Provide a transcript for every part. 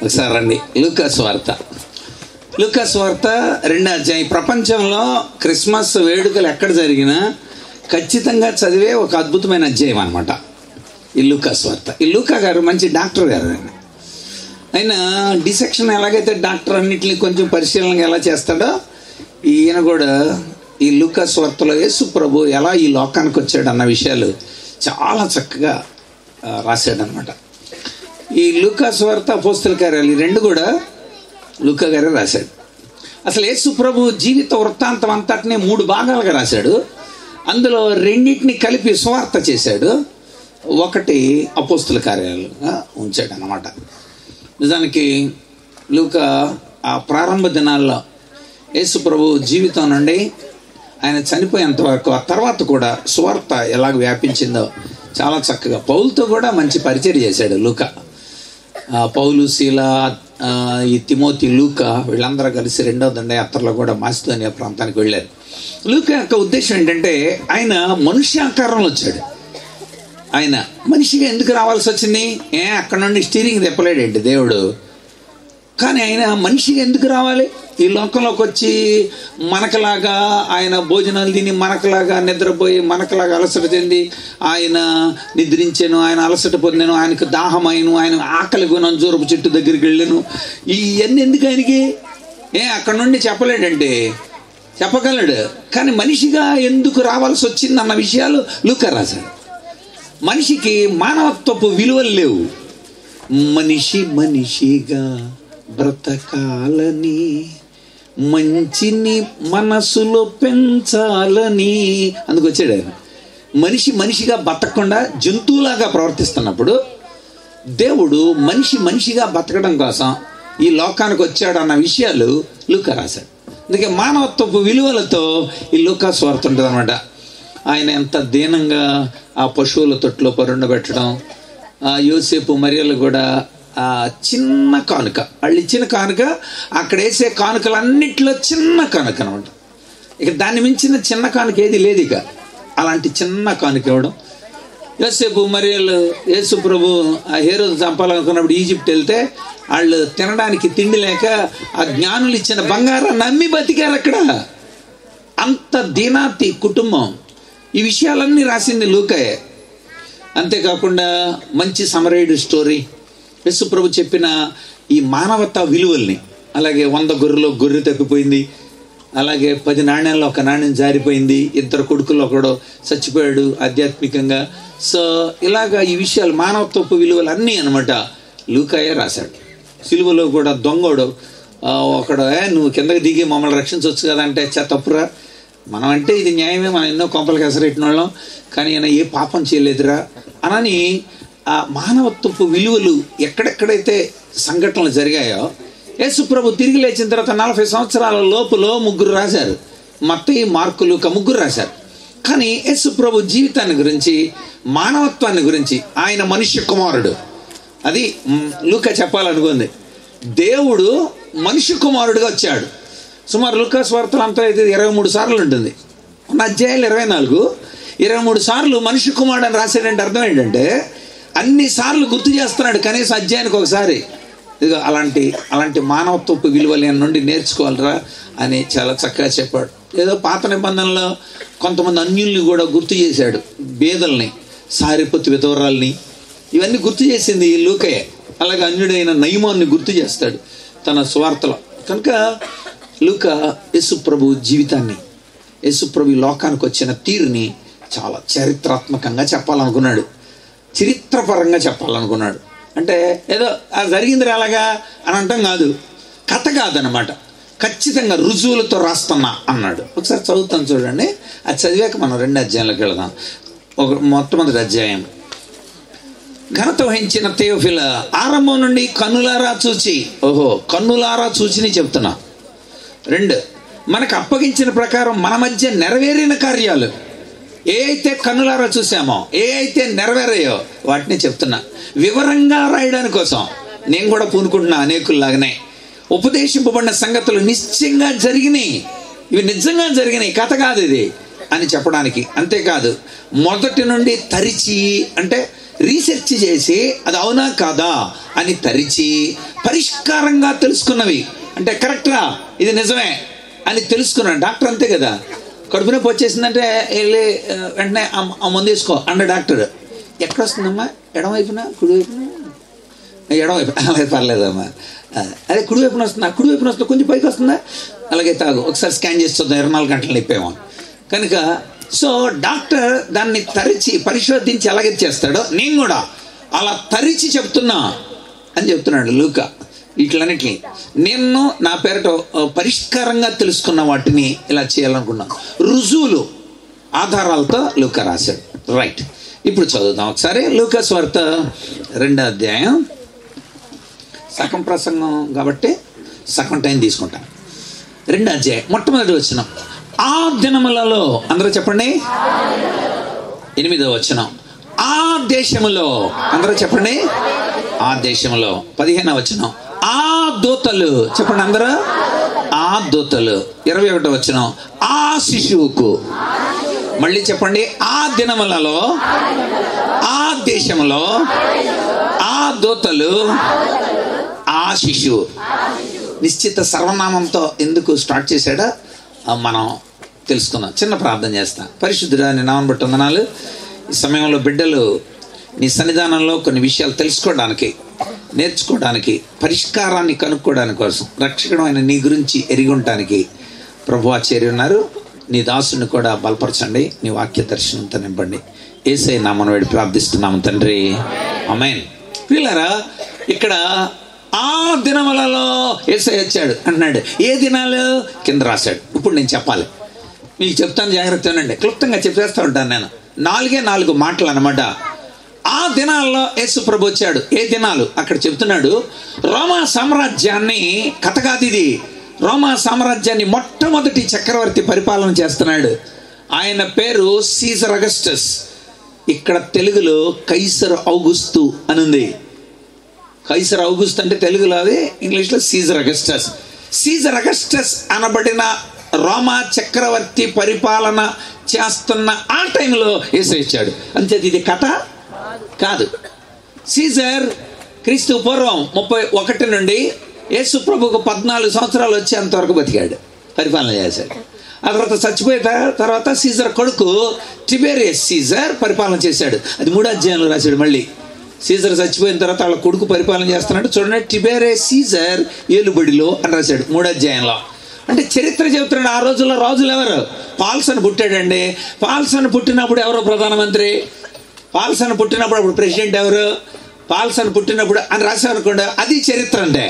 ఒకసారి రండి. లూకా సువార్త 2వ అధ్యాయం. ప్రపంచంలో క్రిస్మస్ వేడుకలు ఎక్కడ జరిగినా ఖచ్చితంగా చదివే ఒక అద్భుతమైన అధ్యాయం అనమాట ఈ లూకా సువార్త. ఈ లూకా గారు మంచి డాక్టర్ గారు. ఆయన డిసెక్షన్ ఎలాగైతే డాక్టర్ అన్నింటినీ కొంచెం పరిశీలనగా ఎలా చేస్తాడో, ఈయన కూడా ఈ లూకా సువార్తలో యేసు ప్రభు ఎలా ఈ లోకానికి వచ్చాడు అన్న విషయాలు చాలా చక్కగా రాశాడనమాట. ఈ లూకా సువార్త, అపోస్తల కార్యాలు ఈ రెండు కూడా లూకా గారే రాశాడు. అసలు యేసు ప్రభు జీవిత వృత్తాంతం అంతటినీ 3 భాగాలుగా రాశాడు. అందులో 2 కలిపి సువార్త చేశాడు, 1 అపోస్తల కార్యాలుగా ఉంచాడు అన్నమాట. నిజానికి లూకా ఆ ప్రారంభ దినాల్లో యేసు ప్రభు జీవితం నుండి ఆయన చనిపోయేంత వరకు, ఆ తర్వాత కూడా సువార్త ఎలాగ వ్యాపించిందో చాలా చక్కగా పౌలుతో కూడా మంచి పరిచయం చేశాడు లూకా. పౌలు, శీల, ఈ తిమోతి, లూకా వీళ్ళందరూ కలిసి 2వ దండయాత్రలో కూడా మాసిదోనియా ప్రాంతానికి వెళ్ళారు. లూకా యొక్క ఉద్దేశం ఏంటంటే ఆయన మనుష్యాకారంలో వచ్చాడు. ఆయన మనిషిగా ఎందుకు రావాల్సి వచ్చింది? అక్కడ నుండి స్టీరింగ్ తిప్పలేడేంటి దేవుడు? కానీ ఆయన మనిషిగా ఎందుకు రావాలి? ఈ లోకంలోకి వచ్చి మనకలాగా ఆయన భోజనాలు తిని, మనకలాగా నిద్రపోయి, మనకలాగా అలసట చెంది, ఆయన నిద్రించాను, ఆయన అలసట పొందాను, ఆయనకు దాహమైను, ఆయన ఆకలి కొనను, జూరపు చెట్టు దగ్గరికి వెళ్ళాను, ఇవన్నీ ఎందుకు ఆయనకి? అక్కడ నుండి చెప్పలేడంటే చెప్పగలడు, కానీ మనిషిగా ఎందుకు రావాల్సి వచ్చింది అన్న విషయాలు లూకా రాశాడు. మనిషికి మానవత్వపు విలువలు లేవు. మనిషిగా బ్రతకాలని, మంచిని మనసులో పెంచాలని అందుకు వచ్చాడు ఆయన. మనిషిగా బతకకుండా జంతువులాగా ప్రవర్తిస్తున్నప్పుడు దేవుడు మనిషిగా బతకడం కోసం ఈ లోకానికి వచ్చాడు అన్న విషయాలు లూకా రాశాడు. అందుకే మానవత్వపు విలువలతో ఈ లూకా సువార్త ఉంటుంది అనమాట. ఆయన ఎంత దీనంగా ఆ పశువుల తొట్టులో పరుండబెట్టడం, యోసేపు మరియలు కూడా చిన్న కానుక, వాళ్ళు ఇచ్చిన కానుక, అక్కడ వేసే కానుకలన్నింటిలో చిన్న కానుక అనమాట. ఇక దాన్ని మించిన చిన్న కానుక ఏది లేదు. ఇక అలాంటి చిన్న కానుక ఇవ్వడం. యోసేపు మరియలు యేసు ప్రభు ఆ హేరోదు చంపాలనుకున్నప్పుడు ఈజిప్ట్ వెళ్తే వాళ్ళు తినడానికి తిండి లేక ఆ జ్ఞానులు ఇచ్చిన బంగారాన్ని అమ్మి బతికారు అక్కడ. అంత దీనాతి కుటుంబం. ఈ విషయాలన్నీ రాసింది లూకాయే. అంతేకాకుండా మంచి సమరయుడు స్టోరీ, యేసు ప్రభు చెప్పిన ఈ మానవతా విలువల్ని, అలాగే 100 గొర్రెలో గొర్రె తప్పిపోయింది, అలాగే 10 నాణ్యాల్లో 1 నాణ్యం జారిపోయింది, 2 కొడుకుల్లో ఒకడు చచ్చిపోయాడు ఆధ్యాత్మికంగా. సో ఇలాగా ఈ విషయాలు మానవత్వపు విలువలు అన్నీ అనమాట లూకాయే రాశాడు. సిలువలో కూడా దొంగోడు ఒకడు, నువ్వు కిందకి దిగి మమ్మల్ని రక్షించవచ్చు కదా అంటే, తప్పురా, మనం అంటే ఇది న్యాయమే, మనం ఎన్నో కొంపలకి ఎసరెట్టిన వాళ్ళం, కానీ ఆయన ఏ పాపం చేయలేదురా అనని ఆ మానవత్వపు విలువలు ఎక్కడెక్కడైతే సంఘటనలు జరిగాయో, యేసు ప్రభు తిరిగి లేచిన తర్వాత 40 సంవత్సరాల లోపులో 3 రాశారు. మత్తయి, మార్కు, లూకా 3 రాశారు. కానీ యేసు ప్రభు జీవితాన్ని గురించి, మానవత్వాన్ని గురించి, ఆయన మనుష్య కుమారుడు, అది లూకా చెప్పాలనుకుంది. దేవుడు మనుష్య కుమారుడుగా వచ్చాడు. సుమారు లూకా సువార్తలో అంతా అయితే 23 సార్లు ఉంటుంది. ఉన్న అధ్యాయాలు 24, 23 సార్లు మనుష్య కుమారుడు అని రాశాడంటే అర్థం ఏంటంటే అన్ని సార్లు గుర్తు చేస్తున్నాడు, కనీసం అధ్యాయానికి ఒకసారి. ఇదిగో అలాంటి మానవత్వపు విలువల నుండి నేర్చుకోవాలరా అని చాలా చక్కగా చెప్పాడు. ఏదో పాత నిబంధనలో కొంతమంది అన్యుల్ని కూడా గుర్తు చేశాడు, బేదల్ని, సారిపొత్తు విధవరాల్ని, ఇవన్నీ గుర్తు చేసింది ఈ లూకాయే. అలాగే అన్యుడైన నయమాన్ని గుర్తు చేస్తాడు తన సువార్తలో. కనుక లూకా యేసు ప్రభు జీవితాన్ని, యేసు ప్రభు లోకానికి వచ్చిన తీరుని చాలా చారిత్రాత్మకంగా చెప్పాలనుకున్నాడు, చరిత్రపరంగా చెప్పాలనుకున్నాడు. అంటే ఏదో జరిగింది అలాగా అని అంటాం కాదు, కథ కాదనమాట, ఖచ్చితంగా రుజువులతో రాస్తున్నా అన్నాడు. ఒకసారి చదువుతాను చూడండి. అది చదివాక మనం 2 అధ్యాయంలోకి వెళదాం. మొట్టమొదటి అధ్యాయం. ఘనత వహించిన థెయోఫిల, ఆరంభం నుండి కన్నులారా చూచిని చెప్తున్నా. 2, మనకు అప్పగించిన ప్రకారం మన మధ్య నెరవేరిన కార్యాలు, ఏ అయితే కన్నులారా చూసామో, ఏ అయితే నెరవేరాయో వాటిని చెప్తున్నా. వివరంగా రాయడానికి కోసం నేను కూడా పూనుకుంటున్నా అనేకుల్లాగానే. ఉపదేశింపబడిన సంగతులు నిశ్చయంగా జరిగినాయి, ఇవి నిజంగా జరిగినాయి, కథ కాదు ఇది అని చెప్పడానికి. అంతేకాదు మొదటి నుండి తరిచి, అంటే రీసెర్చ్ చేసి అది అవునా కాదా అని తరిచి పరిష్కారంగా తెలుసుకున్నవి. అంటే కరెక్టా, ఇది నిజమే అని తెలుసుకున్నాడు. డాక్టర్ అంతే కదా, కడుపు నొప్పి వచ్చేసిందంటే వెళ్ళి వెంటనే ఆ మందు వేసుకో అన్న డాక్టర్. ఎక్కడ వస్తుందమ్మా, ఎడమవైపున కుడివైపున? ఎడమవైపు, అలాగే పర్లేదమ్మా. అదే కుడివైపున వస్తుందా, కుడివైపున వస్తుందా, కొంచెం పైకి వస్తుందా, అలాగే తాగు, ఒకసారి స్కాన్ చేసి చూద్దాం 24 గంటలు నొప్పేమో. కనుక సో డాక్టర్ దాన్ని తరిచి పరిశోధించి ఎలాగే చేస్తాడో నేను కూడా అలా తరిచి చెప్తున్నా అని చెప్తున్నాడు లూకా. వీటిలన్నిటిని నేను నా పేరట పరిష్కారంగా తెలుసుకున్న వాటిని ఇలా చేయాలనుకున్నాను. రుజువులు ఆధారాలతో లూకా రాశాడు. రైట్, ఇప్పుడు చదువుదాం ఒకసారి లూకా సువార్త 2వ అధ్యాయం. సగం ప్రసంగం కాబట్టి సగం టైం తీసుకుంటాం. 2వ అధ్యాయం మొట్టమొదటి వచనం. ఆ దినములలో, అందరూ చెప్పండి, 8వ వచనం. ఆ దేశములో, అందరూ చెప్పండి, ఆ దేశములో. 15వ వచనం. ఆ దూతలు, చెప్పండి అందరూ, ఆ దూతలు. 21వ వచనం. ఆ శిశువుకు, మళ్ళీ చెప్పండి, ఆ దినములలో, ఆ దేశములో, ఆ దూతలు, ఆ శిశువు. నిశ్చిత సర్వనామంతో ఎందుకు స్టార్ట్ చేశాడో మనం తెలుసుకుందాం. చిన్న ప్రార్థన చేస్తాం. పరిశుద్ధుడా, నీ నామం బట్టి వందనాలు. ఈ సమయంలో బిడ్డలు నీ సన్నిధానంలో కొన్ని విషయాలు తెలుసుకోవడానికి, నేర్చుకోవడానికి, పరిష్కారాన్ని కనుక్కోవడానికి కోసం, రక్షకుడమైన నీ గురించి ఎరిగి ఉండటానికి ప్రభువా చేరి ఉన్నారు. నీ దాసుని కూడా బలపరచండి, నీ వాక్య దర్శనంతో నింపండి. యేసయ్య నామమున వేడి ప్రార్థిస్తున్నాము తండ్రి, ఆమేన్. ప్రియులారా, ఇక్కడ ఆ దినములలో యేసయ్య వచ్చాడు అంటున్నాడు. ఏ దినాలు కింద రాశాడు. ఇప్పుడు నేను చెప్పాలి, మీకు చెప్తాను, జాగ్రత్త వినండి. క్లుప్తంగా చెప్పేస్తూ ఉంటాను నేను. 4 మాటలు అన్నమాట. ఆ దినాల్లో యేసు ప్రభు వచ్చాడు. ఏ దినాలు అక్కడ చెప్తున్నాడు. రోమా సామ్రాజ్యాన్ని, కథ కాదు ఇది, రోమా సామ్రాజ్యాన్ని మొట్టమొదటి చక్రవర్తి పరిపాలన చేస్తున్నాడు. ఆయన పేరు సీజర్ అగస్టస్. ఇక్కడ తెలుగులో కైసర్ ఔగుస్తు అని ఉంది. కైసర్ ఔగుస్తు అంటే తెలుగులో అది, ఇంగ్లీష్లో సీజర్ అగస్టస్. సీజర్ అగస్టస్ అనబడిన రోమా చక్రవర్తి పరిపాలన చేస్తున్న ఆ టైంలో యేసయ్య వచ్చాడు. అంచేది ఇది కథ కాదు. సీజర్ క్రీస్తు పూర్వం 31 నుండి యేసు ప్రభుకు 14 సంవత్సరాలు వచ్చేంతవరకు బతికాడు, పరిపాలన చేశాడు. ఆ తర్వాత చచ్చిపోయిన తర్వాత సీజర్ కొడుకు టిబెరియస్ సీజర్ పరిపాలన చేశాడు. అది 3వ అధ్యాయంలో రాశాడు. మళ్ళీ సీజర్ చచ్చిపోయిన తర్వాత వాళ్ళ కొడుకు పరిపాలన చేస్తున్నాడు. చూడండి, టిబెరియస్ సీజర్ ఏలుబడిలో అని రాశాడు 3వ అధ్యాయంలో. అంటే చరిత్ర చెబుతున్నాడు. ఆ రోజుల్లో రాజులు ఎవరు? పాల్సన్ పుట్టాడండి. పాల్సన్ పుట్టినప్పుడు ఎవరో ప్రధానమంత్రి, పాల్సన్ పుట్టినప్పుడు అప్పుడు ప్రెసిడెంట్ ఎవరు, పాల్సన్ పుట్టినప్పుడు అని రాశారనుకోండి, అది చరిత్ర. అంటే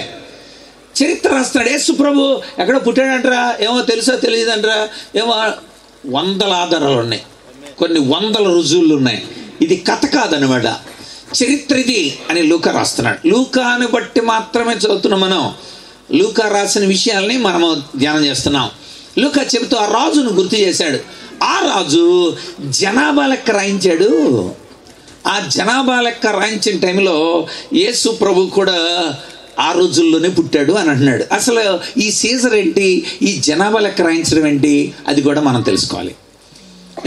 చరిత్ర రాస్తున్నాడు. యేసు ప్రభు ఎక్కడ పుట్టాడంటారా, ఏమో తెలుసో తెలియదంటారా, ఏమో 100 ఆధారాలు ఉన్నాయి, కొన్ని 100 రుజువులు ఉన్నాయి. ఇది కథ కాదనమాట, చరిత్ర ఇది అని లూకా రాస్తున్నాడు. లూకాని బట్టి మాత్రమే చదువుతున్నాం మనం. లూకా రాసిన విషయాల్ని మనము ధ్యానం చేస్తున్నాం. లూకా చెబుతూ ఆ రాజును గుర్తు చేశాడు. ఆ రాజు జనాభా లెక్క రాయించాడు. ఆ జనాభా లెక్క రాయించిన టైంలో యేసు ప్రభు కూడా ఆ రోజుల్లోనే పుట్టాడు అని అంటున్నాడు. అసలు ఈ సీజర్ ఏంటి, ఈ జనాభా లెక్క రాయించడం ఏంటి, అది కూడా మనం తెలుసుకోవాలి.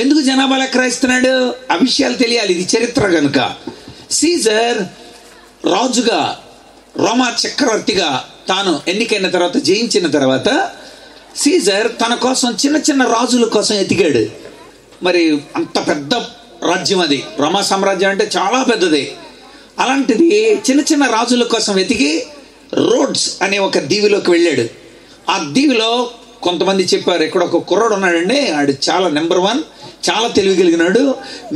ఎందుకు జనాభా లెక్క రాయిస్తున్నాడు, ఆ విషయాలు తెలియాలి. ఇది చరిత్ర కనుక. సీజర్ రాజుగా, రోమా చక్రవర్తిగా తాను ఎన్నికైన తర్వాత, జయించిన తర్వాత సీజర్ తన కోసం చిన్న చిన్న రాజుల కోసం ఎతికాడు. మరి అంత పెద్ద రాజ్యం అది, రోమా సామ్రాజ్యం అంటే చాలా పెద్దది. అలాంటిది చిన్న చిన్న రాజుల కోసం వెతికి రోడ్స్ అనే ఒక దీవిలోకి వెళ్ళాడు. ఆ దీవిలో కొంతమంది చెప్పారు, ఇక్కడ ఒక కుర్రాడు ఉన్నాడండి, ఆడు చాలా నెంబర్ 1, చాలా తెలివిగలిగినాడు,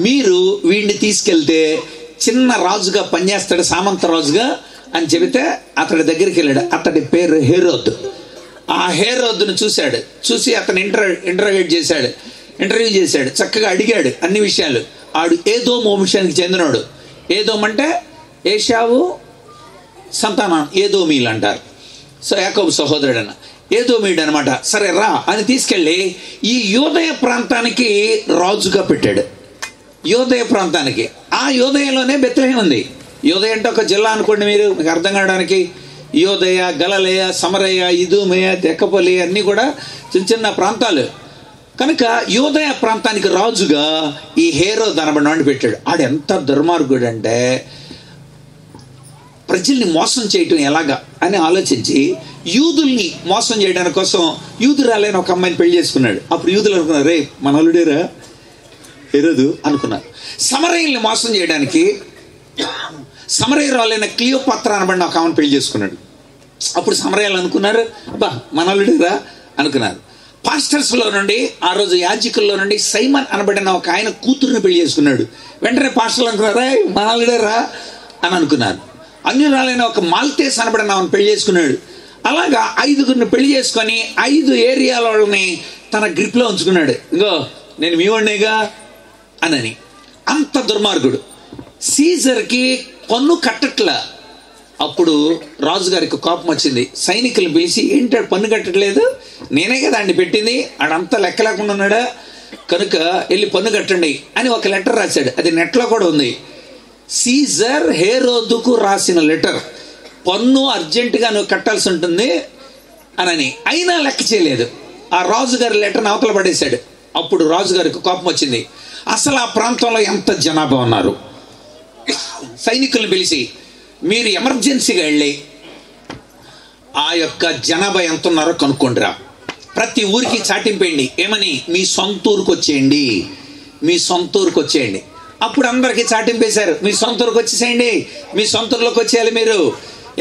మీరు వీడిని తీసుకెళ్తే చిన్న రాజుగా పనిచేస్తాడు, సామంత రాజుగా అని చెబితే అతడి దగ్గరికి వెళ్ళాడు. అతడి పేరు హేరోద్. ఆ హేరోద్ను చూశాడు. చూసి అతను ఇంటర్వ్యూ చేశాడు, చక్కగా అడిగాడు అన్ని విషయాలు. ఆడు ఏదోము వంశానికి చెందినాడు. ఏదోము అంటే ఏశావు సంతానం, ఏదోమీలు అంటారు. సో యాకోబు సహోదరుడు అన్న ఏదోమీడు అనమాట. సరే రా అని తీసుకెళ్ళి ఈ యోదయ ప్రాంతానికి రాజుగా పెట్టాడు. యోదయ ప్రాంతానికి, ఆ యోదయలోనే బెత్లెహేం ఉంది. యోదయ అంటే ఒక జిల్లా అనుకోండి మీరు, మీకు అర్థం కావడానికి. యోదయ, గలలయ, సమరయ, ఇదూమయ, దెక్కపల్లి అన్నీ కూడా చిన్న చిన్న ప్రాంతాలు. కనుక యూదయ ప్రాంతానికి రాజుగా ఈ హేరోదు అనబడినవాడిని పెట్టాడు. ఆడు ఎంత దుర్మార్గుడు అంటే ప్రజల్ని మోసం చేయటం ఎలాగా అని ఆలోచించి యూదుల్ని మోసం చేయడానికి కోసం యూదురాలైన ఒక అమ్మాయిని పెళ్లి చేసుకున్నాడు. అప్పుడు యూదులు అనుకున్నారు, రే మన అల్లుడేరా హేరోదు అనుకున్నారు. సమరయుల్ని మోసం చేయడానికి సమరయురాలైన క్లియోపాత్ర అనబడిన ఒక ఆమెను పెళ్లి చేసుకున్నాడు. అప్పుడు సమరయాలు అనుకున్నారు, బా మన అల్లుడేరా అనుకున్నారు. పాస్టర్స్లో నుండి ఆ రోజు యాజకుల్లో నుండి సైమన్ అనబడిన ఒక ఆయన కూతురుని పెళ్లి చేసుకున్నాడు. వెంటనే పాస్టర్లు అనుకున్నారా మన అల్లుడేరా అని అనుకున్నారు. అన్యురాలైన ఒక మాల్తేస్ అనబడిన ఆమెను పెళ్లి చేసుకున్నాడు. అలాగా 5గురిని పెళ్లి చేసుకొని 5 ఏరియాల వాళ్ళని తన గ్రిప్లో ఉంచుకున్నాడు. ఇంకో నేను మీ వాడినేగా అనని. అంత దుర్మార్గుడు. సీజర్కి పన్ను కట్టట్లా. అప్పుడు రాజుగారికి కోపం వచ్చింది. సైనికులు పిలిచి, ఏంటాడు పన్ను కట్టట్లేదు, నేనే కదా అండి పెట్టింది, ఆడంతా లెక్క లేకుండా ఉన్నాడా, కనుక వెళ్ళి పన్ను కట్టండి అని ఒక లెటర్ రాశాడు. అది నెట్లో కూడా ఉంది. సీజర్ హేరోదుకు రాసిన లెటర్. పన్ను అర్జెంటుగా నువ్వు కట్టాల్సి ఉంటుంది అని. అయినా లెక్క చేయలేదు. ఆ రాజుగారి లెటర్ని అవతల పడేశాడు. అప్పుడు రాజుగారికి కోపం వచ్చింది. అసలు ఆ ప్రాంతంలో ఎంత జనాభా ఉన్నారు, సైనికులను పిలిచి మీరు ఎమర్జెన్సీగా వెళ్ళి ఆ యొక్క జనాభా ఎంత ఉన్నారో కనుక్కోండిరా, ప్రతి ఊరికి చాటింపేయండి. ఏమని? మీ సొంత ఊరికి వచ్చేయండి, మీ సొంత ఊరికి వచ్చేయండి. అప్పుడు అందరికీ చాటింపేశారు, మీ సొంత ఊరికి వచ్చేసేయండి, మీ సొంత ఊరిలోకి వచ్చేయాలి మీరు,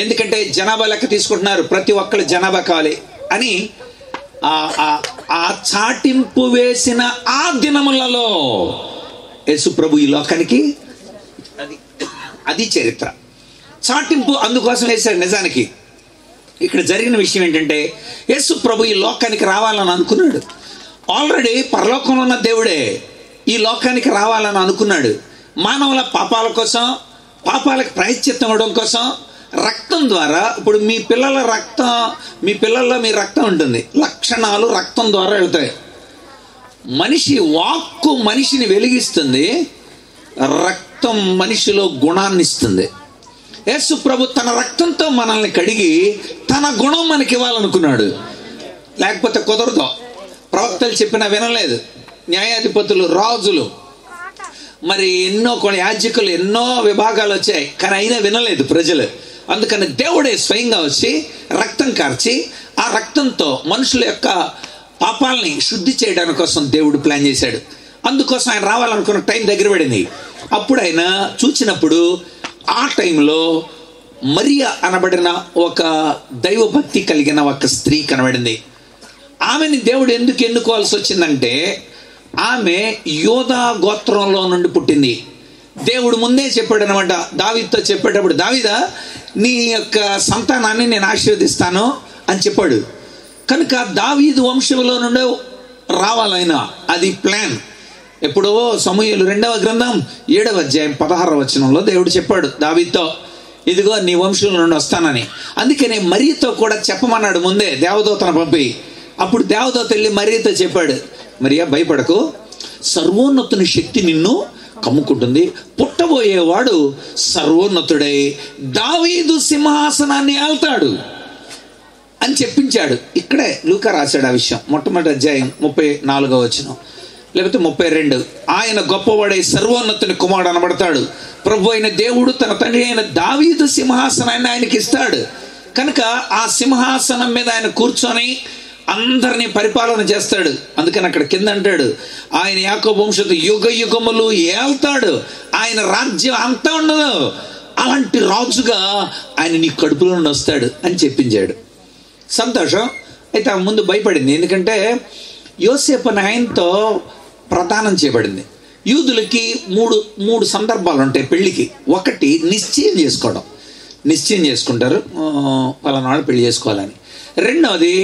ఎందుకంటే జనాభా లెక్క తీసుకుంటున్నారు, ప్రతి ఒక్కరు జనాభా కావాలి అని. ఆ చాటింపు వేసిన ఆ దినములలో యేసు ప్రభు ఈ లోకానికి, అది చరిత్ర. చాటింపు అందుకోసం వేశాడు. నిజానికి ఇక్కడ జరిగిన విషయం ఏంటంటే యేసు ప్రభు ఈ లోకానికి రావాలని అనుకున్నాడు. ఆల్రెడీ పరలోకంలో ఉన్న దేవుడే ఈ లోకానికి రావాలని అనుకున్నాడు. మానవుల పాపాల కోసం, పాపాలకు ప్రాయశ్చిత్తం ఇవ్వడం కోసం రక్తం ద్వారా. ఇప్పుడు మీ పిల్లల రక్తం, మీ పిల్లల్లో మీ రక్తం ఉంటుంది, లక్షణాలు రక్తం ద్వారా వెళ్తాయి. మనిషి వాక్కు మనిషిని వెలిగిస్తుంది, రక్తం మనిషిలో గుణాన్ని ఇస్తుంది. యేసు ప్రభు తన రక్తంతో మనల్ని కడిగి తన గుణం మనకి ఇవ్వాలనుకున్నాడు. లేకపోతే కుదరదు. ప్రవక్తలు చెప్పినా వినలేదు. న్యాయాధిపతులు, రాజులు, మరి ఎన్నో యాజకులు, ఎన్నో విభాగాలు వచ్చాయి, కానీ అయినా వినలేదు ప్రజలు. అందుకని దేవుడే స్వయంగా వచ్చి రక్తం కార్చి ఆ రక్తంతో మనుషుల యొక్క పాపాలని శుద్ధి చేయడానికి కోసం దేవుడు ప్లాన్ చేశాడు. అందుకోసం ఆయన రావాలనుకున్న టైం దగ్గర పడింది. అప్పుడు ఆయన చూచినప్పుడు ఆ టైంలో మరియా అనబడిన ఒక దైవభక్తి కలిగిన ఒక స్త్రీ కనబడింది. ఆమెని దేవుడు ఎందుకు ఎన్నుకోవాల్సి వచ్చిందంటే ఆమె యోధా గోత్రంలో నుండి పుట్టింది. దేవుడు ముందే చెప్పాడు అనమాట. దావీదుతో చెప్పేటప్పుడు, దావీదా నీ యొక్క సంతానాన్ని నేను ఆశీర్వదిస్తాను అని చెప్పాడు. కనుక దావీదు వంశంలో నుండే రావాలైనా, అది ప్లాన్. ఎప్పుడో సమూయేలు 2వ గ్రంథం 7వ అధ్యాయం 16వ వచనంలో దేవుడు చెప్పాడు దావీదుతో, ఇదిగో నీ వంశంలో నుండి వస్తానని. అందుకనే మరియతో కూడా చెప్పమన్నాడు ముందే దేవదూతను పంపి. అప్పుడు దేవదూత వెళ్ళి మరియతో చెప్పాడు, మరియా భయపడకు, సర్వోన్నతుని శక్తి నిన్ను కమ్ముకుంటుంది, పుట్టబోయేవాడు సర్వోన్నతుడై దావీదు సింహాసనాన్ని ఏల్తాడు అని చెప్పించాడు. ఇక్కడే లూకా రాశాడు ఆ విషయం. మొట్టమొదటి అధ్యాయం 34వ వచనం లేకపోతే 32. ఆయన గొప్పవాడై సర్వోన్నతుని కుమారుడు అనబడతాడు. ప్రభు అయిన దేవుడు తన తండ్రి అయిన దావీదు సింహాసనాన్ని ఆయనకి ఇస్తాడు. కనుక ఆ సింహాసనం మీద ఆయన కూర్చొని అందరినీ పరిపాలన చేస్తాడు. అందుకని అక్కడ కింద అంటాడు, ఆయన యాకోబు వంశంతో యుగ యుగములు ఏల్తాడు, ఆయన రాజ్యం అంతా ఉండదు, అలాంటి రాజుగా ఆయన నీ కడుపులో నుండి వస్తాడు అని చెప్పించాడు. సంతోషం. అయితే ఆ ముందు భయపడింది, ఎందుకంటే యోసేపు అనే ఆయనతో ప్రదానం చేయబడింది. యూదులకి మూడు సందర్భాలు ఉంటాయి పెళ్లికి. ఒకటి నిశ్చయం చేసుకోవడం, నిశ్చయం చేసుకుంటారు పలానాడు పెళ్లి చేసుకోవాలని. రెండవది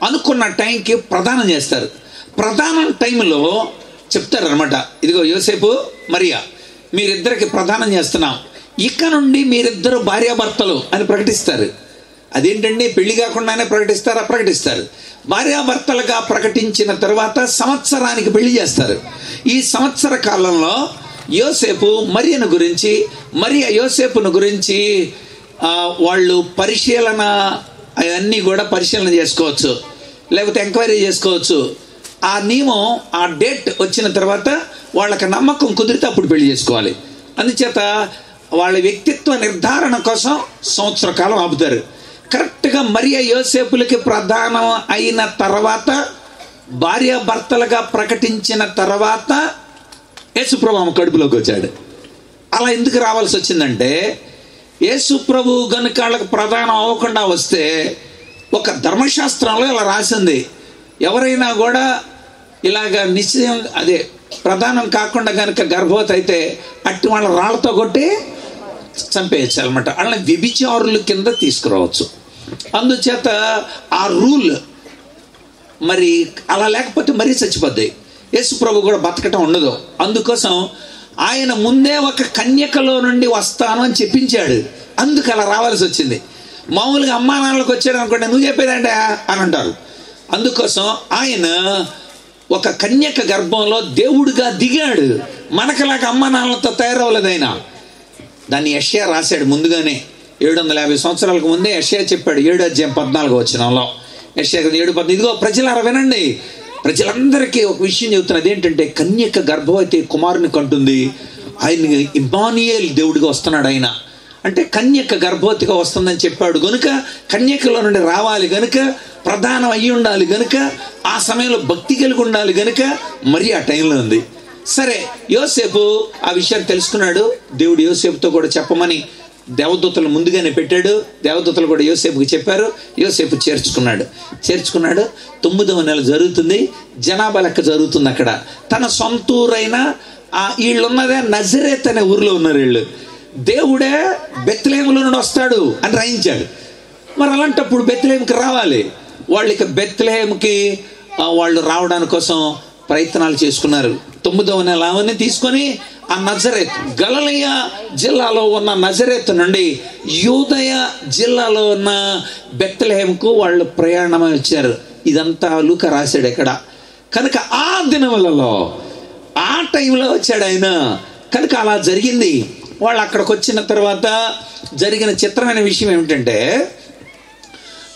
అనుకున్న టైంకి ప్రదానం చేస్తారు. ప్రదానం టైంలో చెప్తారు అనమాట, ఇదిగో యోసేపు మరియా మీరిద్దరికి ప్రదానం చేస్తున్నాం, ఇక నుండి మీరిద్దరు భార్యాభర్తలు అని ప్రకటిస్తారు. అదేంటండి పెళ్లి కాకుండానే ప్రకటిస్తారా? ప్రకటిస్తారు. భార్యాభర్తలుగా ప్రకటించిన తర్వాత సంవత్సరానికి పెళ్లి చేస్తారు. ఈ సంవత్సర కాలంలో యోసేపు మరియను గురించి, మరియ యోసేపును గురించి వాళ్ళు పరిశీలన అవన్నీ కూడా పరిశీలన చేసుకోవచ్చు, లేకపోతే ఎంక్వైరీ చేసుకోవచ్చు. ఆ నియమం, ఆ డేట్ వచ్చిన తర్వాత వాళ్ళకి నమ్మకం కుదిరితే అప్పుడు పెళ్లి చేసుకోవాలి. అందుచేత వాళ్ళ వ్యక్తిత్వ నిర్ధారణ కోసం సంవత్సర కాలం ఆపుతారు. కరెక్ట్గా మరియా యోసేపులకి ప్రధానం అయిన తర్వాత, భార్యాభర్తలుగా ప్రకటించిన తర్వాత యేసుప్రభు ఆమె కడుపులోకి వచ్చాడు. అలా ఎందుకు రావాల్సి వచ్చిందంటే, యేసుప్రభు గనుక వాళ్ళకి ప్రధానం అవ్వకుండా వస్తే, ఒక ధర్మశాస్త్రంలో ఇలా రాసింది, ఎవరైనా కూడా ఇలాగ నిశ్చయం అదే ప్రధానం కాకుండా కనుక గర్భవతి అయితే అట్టి వాళ్ళ రాళ్లతో కొట్టి చంపేయచ్చు అనమాట. వాళ్ళని వ్యభిచారుల కింద తీసుకురావచ్చు. అందుచేత ఆ రూల్ మరి అలా లేకపోతే మరీ చచ్చిపోద్ది. యేసుప్రభు కూడా బతకటం ఉండదు. అందుకోసం ఆయన ముందే ఒక కన్యకలో నుండి వస్తాను అని చెప్పించాడు. అందుకు అలా రావాల్సి వచ్చింది. మామూలుగా అమ్మా నాన్నలకు వచ్చాడు అనుకోండి, నువ్వు చెప్పేదంటే అని అంటారు. అందుకోసం ఆయన ఒక కన్యక గర్భంలో దేవుడిగా దిగాడు. మనకలాగా అమ్మా నాన్నలతో తయారవ్వలేదు ఆయన. దాన్ని యెషయా రాశాడు ముందుగానే. 750 సంవత్సరాలకు ముందే యెషయా చెప్పాడు. 7వ అధ్యాయం 14వ వచనంలో యెషయా 7:14, ఇదిగో ప్రజలారా వినండి, ప్రజలందరికీ ఒక విషయం చెబుతున్నది ఏంటంటే, కన్యక గర్భవతి కుమారుని కంటుంది, ఆయన ఇమ్మానుయేల్ దేవుడిగా వస్తున్నాడు. ఆయన అంటే కన్యక గర్భవతిగా వస్తుందని చెప్పాడు గనుక, కన్యకలో నుండి రావాలి గనుక, ప్రధానం అయ్యి ఉండాలి గనుక, ఆ సమయంలో భక్తి కలిగి ఉండాలి గనుక మరి ఆ టైంలో ఉంది. సరే, యోసేపు ఆ విషయాన్ని తెలుసుకున్నాడు. దేవుడు యోసేపుతో కూడా చెప్పమని దేవదూతలు ముందుగానే పెట్టాడు. దేవదూతలు కూడా యోసేపుకి చెప్పారు. యోసేపు చేర్చుకున్నాడు. 9వ నెల జరుగుతుంది. జనాభా లెక్క జరుగుతుంది. అక్కడ తన సొంత ఊరైన వీళ్ళున్నదే నజరేత్ అనే ఊరిలో ఉన్నారు వీళ్ళు. దేవుడే బెత్లెహేములో నుండి వస్తాడు అని రాయించాడు. మరి అలాంటప్పుడు బెత్లెహేముకి రావాలి. వాళ్ళకి బెత్లెహేముకి వాళ్ళు రావడానికి కోసం ప్రయత్నాలు చేసుకున్నారు. 9వ నెల అవన్నీ తీసుకొని ఆ నజరేత్, గలిలయ జిల్లాలో ఉన్న నజరేత్ నుండి యూదయ జిల్లాలో ఉన్న బెత్లెహేముకు వాళ్ళు ప్రయాణం వచ్చారు. ఇదంతా లూకా రాశాడు ఇక్కడ. కనుక ఆ దినములలో ఆ టైంలో వచ్చాడు ఆయన. కనుక అలా జరిగింది. వాళ్ళు అక్కడికి వచ్చిన తర్వాత జరిగిన చిత్రమైన విషయం ఏమిటంటే,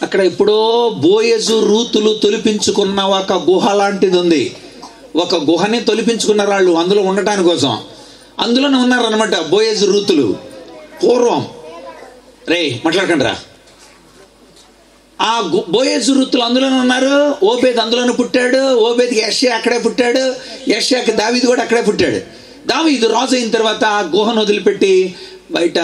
అక్కడ ఎప్పుడో బోయజు రూతులు తొలిపించుకున్న ఒక గుహ లాంటిది ఉంది. ఒక గుహని తొలిపించుకున్నారు వాళ్ళు అందులో ఉండటాని కోసం. అందులోనే ఉన్నారనమాట బోయజు రూతులు. పూర్వం మాట్లాడకండి రా. ఆ బోయజు రూతులు అందులోనే ఉన్నారు. ఓబేద్ అందులోనే పుట్టాడు. ఓబేద్కి యెషయా అక్కడే పుట్టాడు. యెషయాకి దావీదు కూడా అక్కడే పుట్టాడు. దావీదు రాజు అయిన తర్వాత ఆ గుహను వదిలిపెట్టి బయట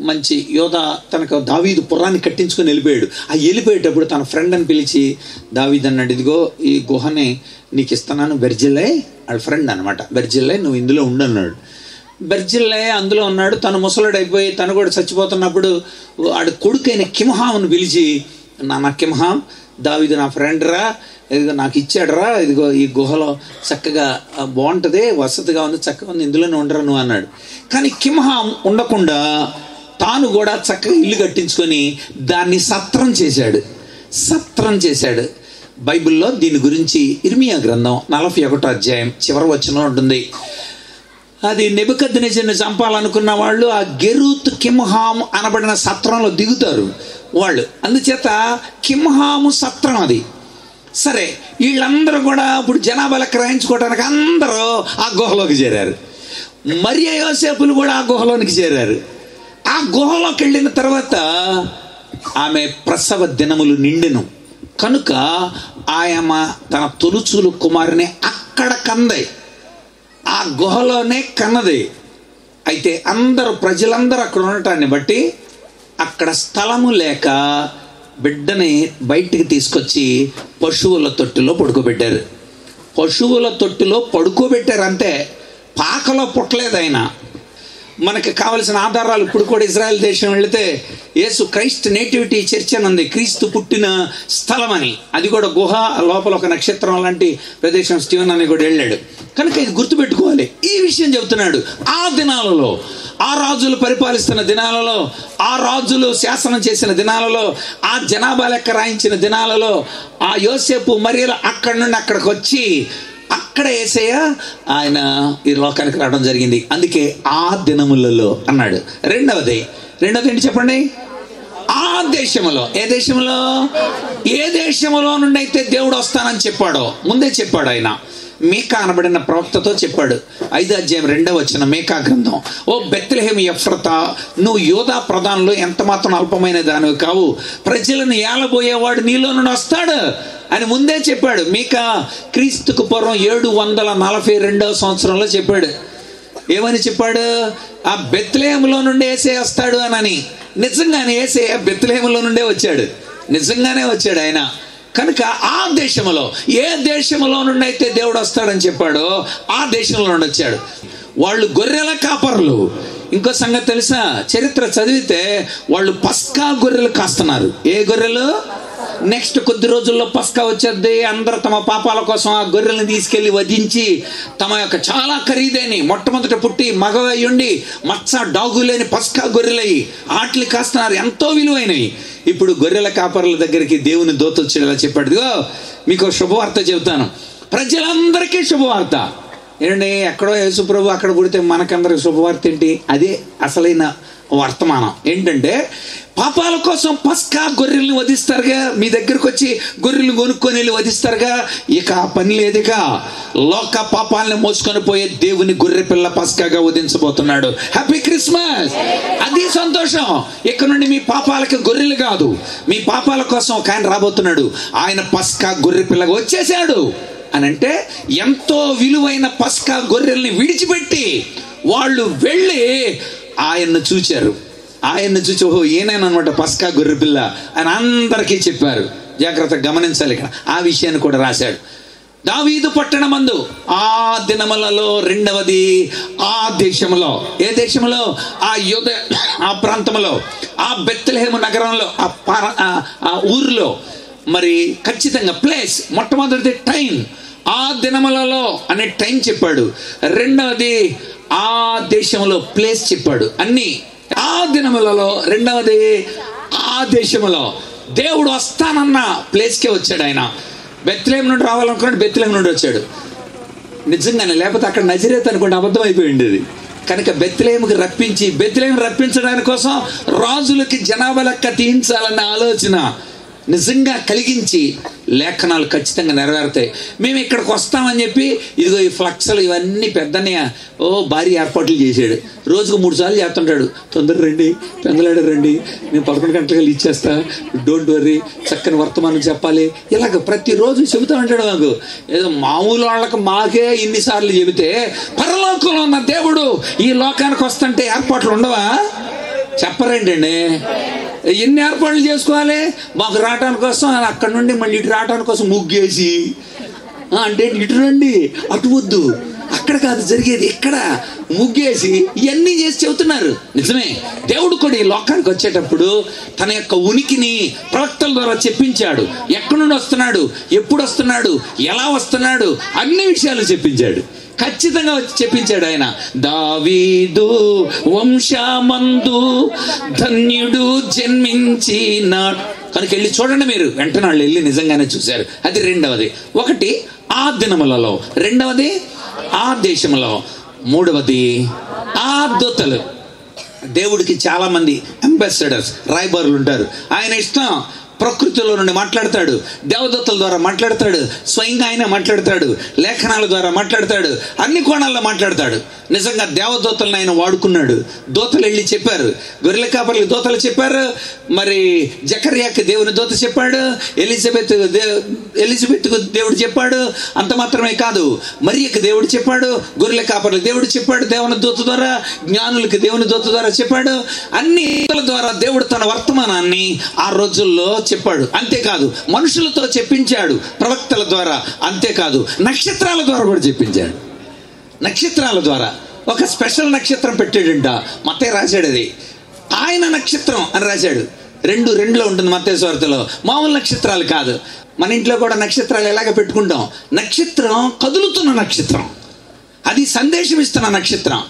మంచి యోధ తనకు దావీదు పురాన్ని కట్టించుకొని వెళ్ళిపోయాడు. ఆ వెళ్ళిపోయేటప్పుడు తన ఫ్రెండ్ అని పిలిచి, దావీదు అన్నాడు, ఇదిగో ఈ గుహని నీకు ఇస్తున్నాను, బెర్జిల్లై వాళ్ళ ఫ్రెండ్ అనమాట, బెర్జిల్లై నువ్వు ఇందులో ఉండన్నాడు. బెర్జిల్లై అందులో ఉన్నాడు. తను ముసలుడైపోయి తను కూడా చచ్చిపోతున్నప్పుడు ఆడు కొడుకైన కిమ్హామును పిలిచి, నాన్న కిమ్హాం, దావీదు నా ఫ్రెండ్ రా, ఇదిగో నాకు ఇచ్చాడు రా, ఇదిగో ఈ గుహలో చక్కగా బాగుంటుంది, వసతిగా ఉంది, చక్కగా ఉంది, ఇందులోనే ఉండరా నువ్వు అన్నాడు. కానీ కిమ్హాం ఉండకుండా తాను కూడా చక్కగా ఇల్లు కట్టించుకొని దాన్ని సత్రం చేశాడు. బైబిల్లో దీని గురించి ఇర్మియా గ్రంథం 41వ అధ్యాయం చివరి వచనం ఉంటుంది. అది నెబుకద్నెజరుని చంపాలనుకున్న వాళ్ళు ఆ గెరూత్ కిమ్హాం అనబడిన సత్రంలో దిగుతారు వాళ్ళు. అందుచేత కిమ్హాము సత్రం అది. సరే, వీళ్ళందరూ కూడా ఇప్పుడు జనాభా లెక్క రాయించుకోవడానికి అందరూ ఆ గుహలోకి చేరారు. మరియా యోసేపులు కూడా ఆ గుహలోనికి చేరారు. ఆ గుహలోకి వెళ్ళిన తర్వాత ఆమె ప్రసవ దినములు నిండెను కనుక ఆయమ తన తొలుచూలు కుమారుని అక్కడ కంది, ఆ గుహలోనే కన్నది. అయితే ప్రజలందరూ అక్కడ ఉండటాన్ని బట్టి అక్కడ స్థలము లేక బిడ్డని బయటికి తీసుకొచ్చి పశువుల తొట్టిలో పడుకోబెట్టారు అంతే. పాకలో పుట్టలేదు ఆయన. మనకి కావలసిన ఆధారాలు ఇప్పుడు కూడా ఇజ్రాయెల్ దేశం వెళితే యేసు క్రైస్ట్ నేటివిటీ చర్చ్ అని ఉంది, క్రీస్తు పుట్టిన స్థలం అని. అది కూడా గుహ లోపల ఒక నక్షత్రం లాంటి ప్రదేశం. స్టీవెన్ అని కూడా వెళ్ళాడు. కనుక ఇది గుర్తుపెట్టుకోవాలి. ఈ విషయం చెబుతున్నాడు. ఆ దినాలలో, ఆ రాజులు పరిపాలిస్తున్న దినాలలో, ఆ రాజులు శాసనం చేసిన దినాలలో, ఆ జనాభా లెక్క రాయించిన దినాలలో ఆ యోసేపు మరియలు అక్కడి నుండి అక్కడికి వచ్చి అక్కడ యేసయ్య ఆయన ఈ లోకానికి రావడం జరిగింది. అందుకే ఆ దినములలో అన్నాడు. రెండవది ఏంటి చెప్పండి? ఆ ఆ దేశంలో, ఏ దేశంలో? ఏ దేశంలో నుండి అయితే దేవుడు వస్తానని చెప్పాడో ముందే చెప్పాడు ఆయన. మీకా అనబడిన ప్రవక్తతో చెప్పాడు. 5వ అధ్యాయం 2వ వచనం మీకా గ్రంథం. ఓ బెత్లెహేము ఎఫ్రతా, నువ్వు యూదా ప్రధానులు ఎంత మాత్రం అల్పమైన దానివి కావు, ప్రజలను ఏలబోయేవాడు నీలో నుండి వస్తాడు అని ముందే చెప్పాడు. మీకా క్రీస్తుకు పూర్వం 742వ సంవత్సరంలో చెప్పాడు. ఏమని చెప్పాడు? ఆ బెత్లెహేములో నుండి యేసయ్య వస్తాడు అని. నిజంగానే యేసయ్య బెత్లెహేములో నుండే వచ్చాడు, నిజంగానే వచ్చాడు ఆయన. కనుక ఆ దేశంలో, ఏ దేశంలో నుండి అయితే దేవుడు వస్తాడని చెప్పాడో ఆ దేశంలో నుండి వచ్చాడు. వాళ్ళు గొర్రెల కాపరులు. ఇంకో సంగతి తెలుసా? చరిత్ర చదివితే వాళ్ళు పస్కా గొర్రెలు కాస్తున్నారు. ఏ గొర్రెలు? నెక్స్ట్ కొద్ది రోజుల్లో పస్కా వచ్చేది. అందరూ తమ పాపాల కోసం ఆ గొర్రెలను తీసుకెళ్లి వధించి తమ యొక్క చాలా ఖరీదైన మొట్టమొదట పుట్టి మగవయ్యుండి మచ్చ డాగు లేని పస్కా గొర్రెలయ్యి ఆటలు కాస్తున్నారు, ఎంతో విలువైనవి. ఇప్పుడు గొర్రెల కాపరుల దగ్గరికి దేవుని దూత వచ్చేలా చెప్పాడు. మీకు శుభవార్త చెబుతాను, ప్రజలందరికీ శుభవార్త. ఏంటండి, ఎక్కడో యేసు ప్రభు అక్కడ పుడితే మనకందరికి శుభవార్త ఏంటి? అదే అసలైన వర్తమానం. ఏంటంటే పాపాల కోసం పస్కా గొర్రెల్ని వధిస్తారుగా, మీ దగ్గరకు వచ్చి గొర్రెలు కొనుక్కొని వెళ్ళి వధిస్తారుగా. ఇక ఆ పని లేదుగా, లోక పాపాలను మోసుకొని పోయే దేవుని గొర్రె పిల్ల పస్కాగా వధించబోతున్నాడు. Happy Christmas. అది సంతోషం. ఇక్కడ నుండి మీ పాపాలకి గొర్రెలు కాదు, మీ పాపాల కోసం ఒక ఆయన రాబోతున్నాడు. ఆయన పస్కా గొర్రె పిల్లగా వచ్చేసాడు అని అంటే ఎంతో విలువైన పస్కా గొర్రెల్ని విడిచిపెట్టి వాళ్ళు వెళ్ళి ఆయన్ను చూచారు. ఆయన్ను చూచి ఓహో ఈయననమాట పస్కా గొర్రె పిల్ల అని అందరికీ చెప్పారు. జాగ్రత్తగా గమనించాలి, ఇక్కడ ఆ విషయాన్ని కూడా రాశాడు. దావీదు పట్టణమందు ఆ దినములలో రెండవది ఆ దేశంలో. ఏ దేశంలో? ఆ యూద ఆ ప్రాంతంలో, ఆ బెత్లెహేము నగరంలో, ఆ ఊరిలో. మరి ఖచ్చితంగా ప్లేస్, మొట్టమొదటిది టైం, ఆ దినములలో అనే టైం చెప్పాడు. రెండవది ఆ దేశంలో ప్లేస్ చెప్పాడు. అన్ని ఆ దినములలో, రెండవది ఆ దేశంలో. దేవుడు వస్తానన్న ప్లేస్కే వచ్చాడు ఆయన. బెత్లెహేము నుండి రావాలనుకున్నాడు, బెత్లెహేము నుండి వచ్చాడు. నిజంగానే, లేకపోతే అక్కడ నజరేత్ అనుకోండి అబద్ధం అయిపోయింది అది. కనుక బెత్లెహేముకి రప్పించి, బెత్లెహేము రప్పించడానికి కోసం రాజులకి జనాభా లెక్క తీయించాలన్న ఆలోచన నిజంగా కలిగించి లేఖనాలు ఖచ్చితంగా నెరవేరుతాయి. మేము ఇక్కడికి వస్తామని చెప్పి ఇదిగో ఈ ఫ్లక్స్లు ఇవన్నీ పెద్దనే భారీ ఏర్పాట్లు చేశాడు. రోజుకు 3 సార్లు చేస్తుంటాడు. తొందర రండి, పెందలాడ రండి, నేను 11 గంటలకు ఇచ్చేస్తా, డోంట్ వర్రీ, చక్కని వర్తమానం చెప్పాలి, ఇలాగ ప్రతిరోజు చెబుతూ ఉంటాడు. మాకు ఏదో మామూలు వాళ్ళకి మాకే ఇన్నిసార్లు చెబితే పరలోకంలో ఉన్న దేవుడు ఈ లోకానికి వస్తుంటే ఏర్పాట్లు ఉండవా? చెప్పరేంటండి? ఎన్ని ఏర్పాట్లు చేసుకోవాలి మాకు రావటానికి కోసం. అక్కడి నుండి మళ్ళీ ఇటు రావటానికి కోసం ముగ్గేసి అంటే ఇటు రండి, అటు వద్దు, అక్కడ కాదు జరిగేది ఇక్కడ, ముగ్గేసి ఇవన్నీ చేసి చెబుతున్నారు. నిజమే, దేవుడు కూడా ఈ లోకానికి వచ్చేటప్పుడు తన యొక్క ఉనికిని ప్రవక్తల ద్వారా చెప్పించాడు. ఎక్కడి నుండి వస్తున్నాడు, ఎప్పుడు వస్తున్నాడు, ఎలా వస్తున్నాడు, అన్ని విషయాలు చెప్పించాడు. ఖచ్చితంగా చెప్పించాడు ఆయన. దావీదు వంశమందు ధన్యుడు జన్మించినాడు. కనుక వెళ్ళి చూడండి మీరు. వెంటనే వాళ్ళు వెళ్ళి నిజంగానే చూశారు. అది రెండవది. ఒకటి ఆ దినములలో, రెండవది ఆ దేశంలో, మూడవది ఆ దూతలు. దేవుడికి చాలా మంది అంబాసిడర్స్, రాయబారులు ఉంటారు. ఆయన ఇష్టం ప్రకృతిలో నుండి మాట్లాడతాడు, దేవదూతల ద్వారా మాట్లాడతాడు, స్వయంగా ఆయన మాట్లాడతాడు, లేఖనాల ద్వారా మాట్లాడతాడు, అన్ని కోణాల్లో మాట్లాడతాడు. నిజంగా దేవదూతలను ఆయన వాడుకున్నాడు. దూతలు వెళ్ళి చెప్పారు, గొర్రెల కాపర్లకు దూతలు చెప్పారు, మరి జకర్యాకి దేవుని దూత చెప్పాడు, ఎలిజబెత్కు దేవుడు చెప్పాడు. అంత మాత్రమే కాదు, మరియకి దేవుడు చెప్పాడు, గొర్రెల కాపర్లకు దేవుడు చెప్పాడు దేవుని దూత ద్వారా, జ్ఞానులకి దేవుని దూత ద్వారా చెప్పాడు. అన్ని ద్వారా దేవుడు తన వర్తమానాన్ని ఆ రోజుల్లో చెప్పాడు. అంతేకాదు మనుషులతో చెప్పించాడు, ప్రవక్తల ద్వారా. అంతేకాదు నక్షత్రాల ద్వారా కూడా చెప్పించాడు. నక్షత్రాల ద్వారా ఒక స్పెషల్ నక్షత్రం పెట్టాడంట. మత్తయి రాశాడు, అది ఆయన నక్షత్రం అని రాశాడు. 2:2 ఉంటుంది మత్తయి సువార్తలో. మామూలు నక్షత్రాలు కాదు. మన ఇంట్లో కూడా నక్షత్రాలు ఎలాగ పెట్టుకుంటాం. నక్షత్రం కదులుతున్న నక్షత్రం, అది సందేశం ఇస్తున్న నక్షత్రం.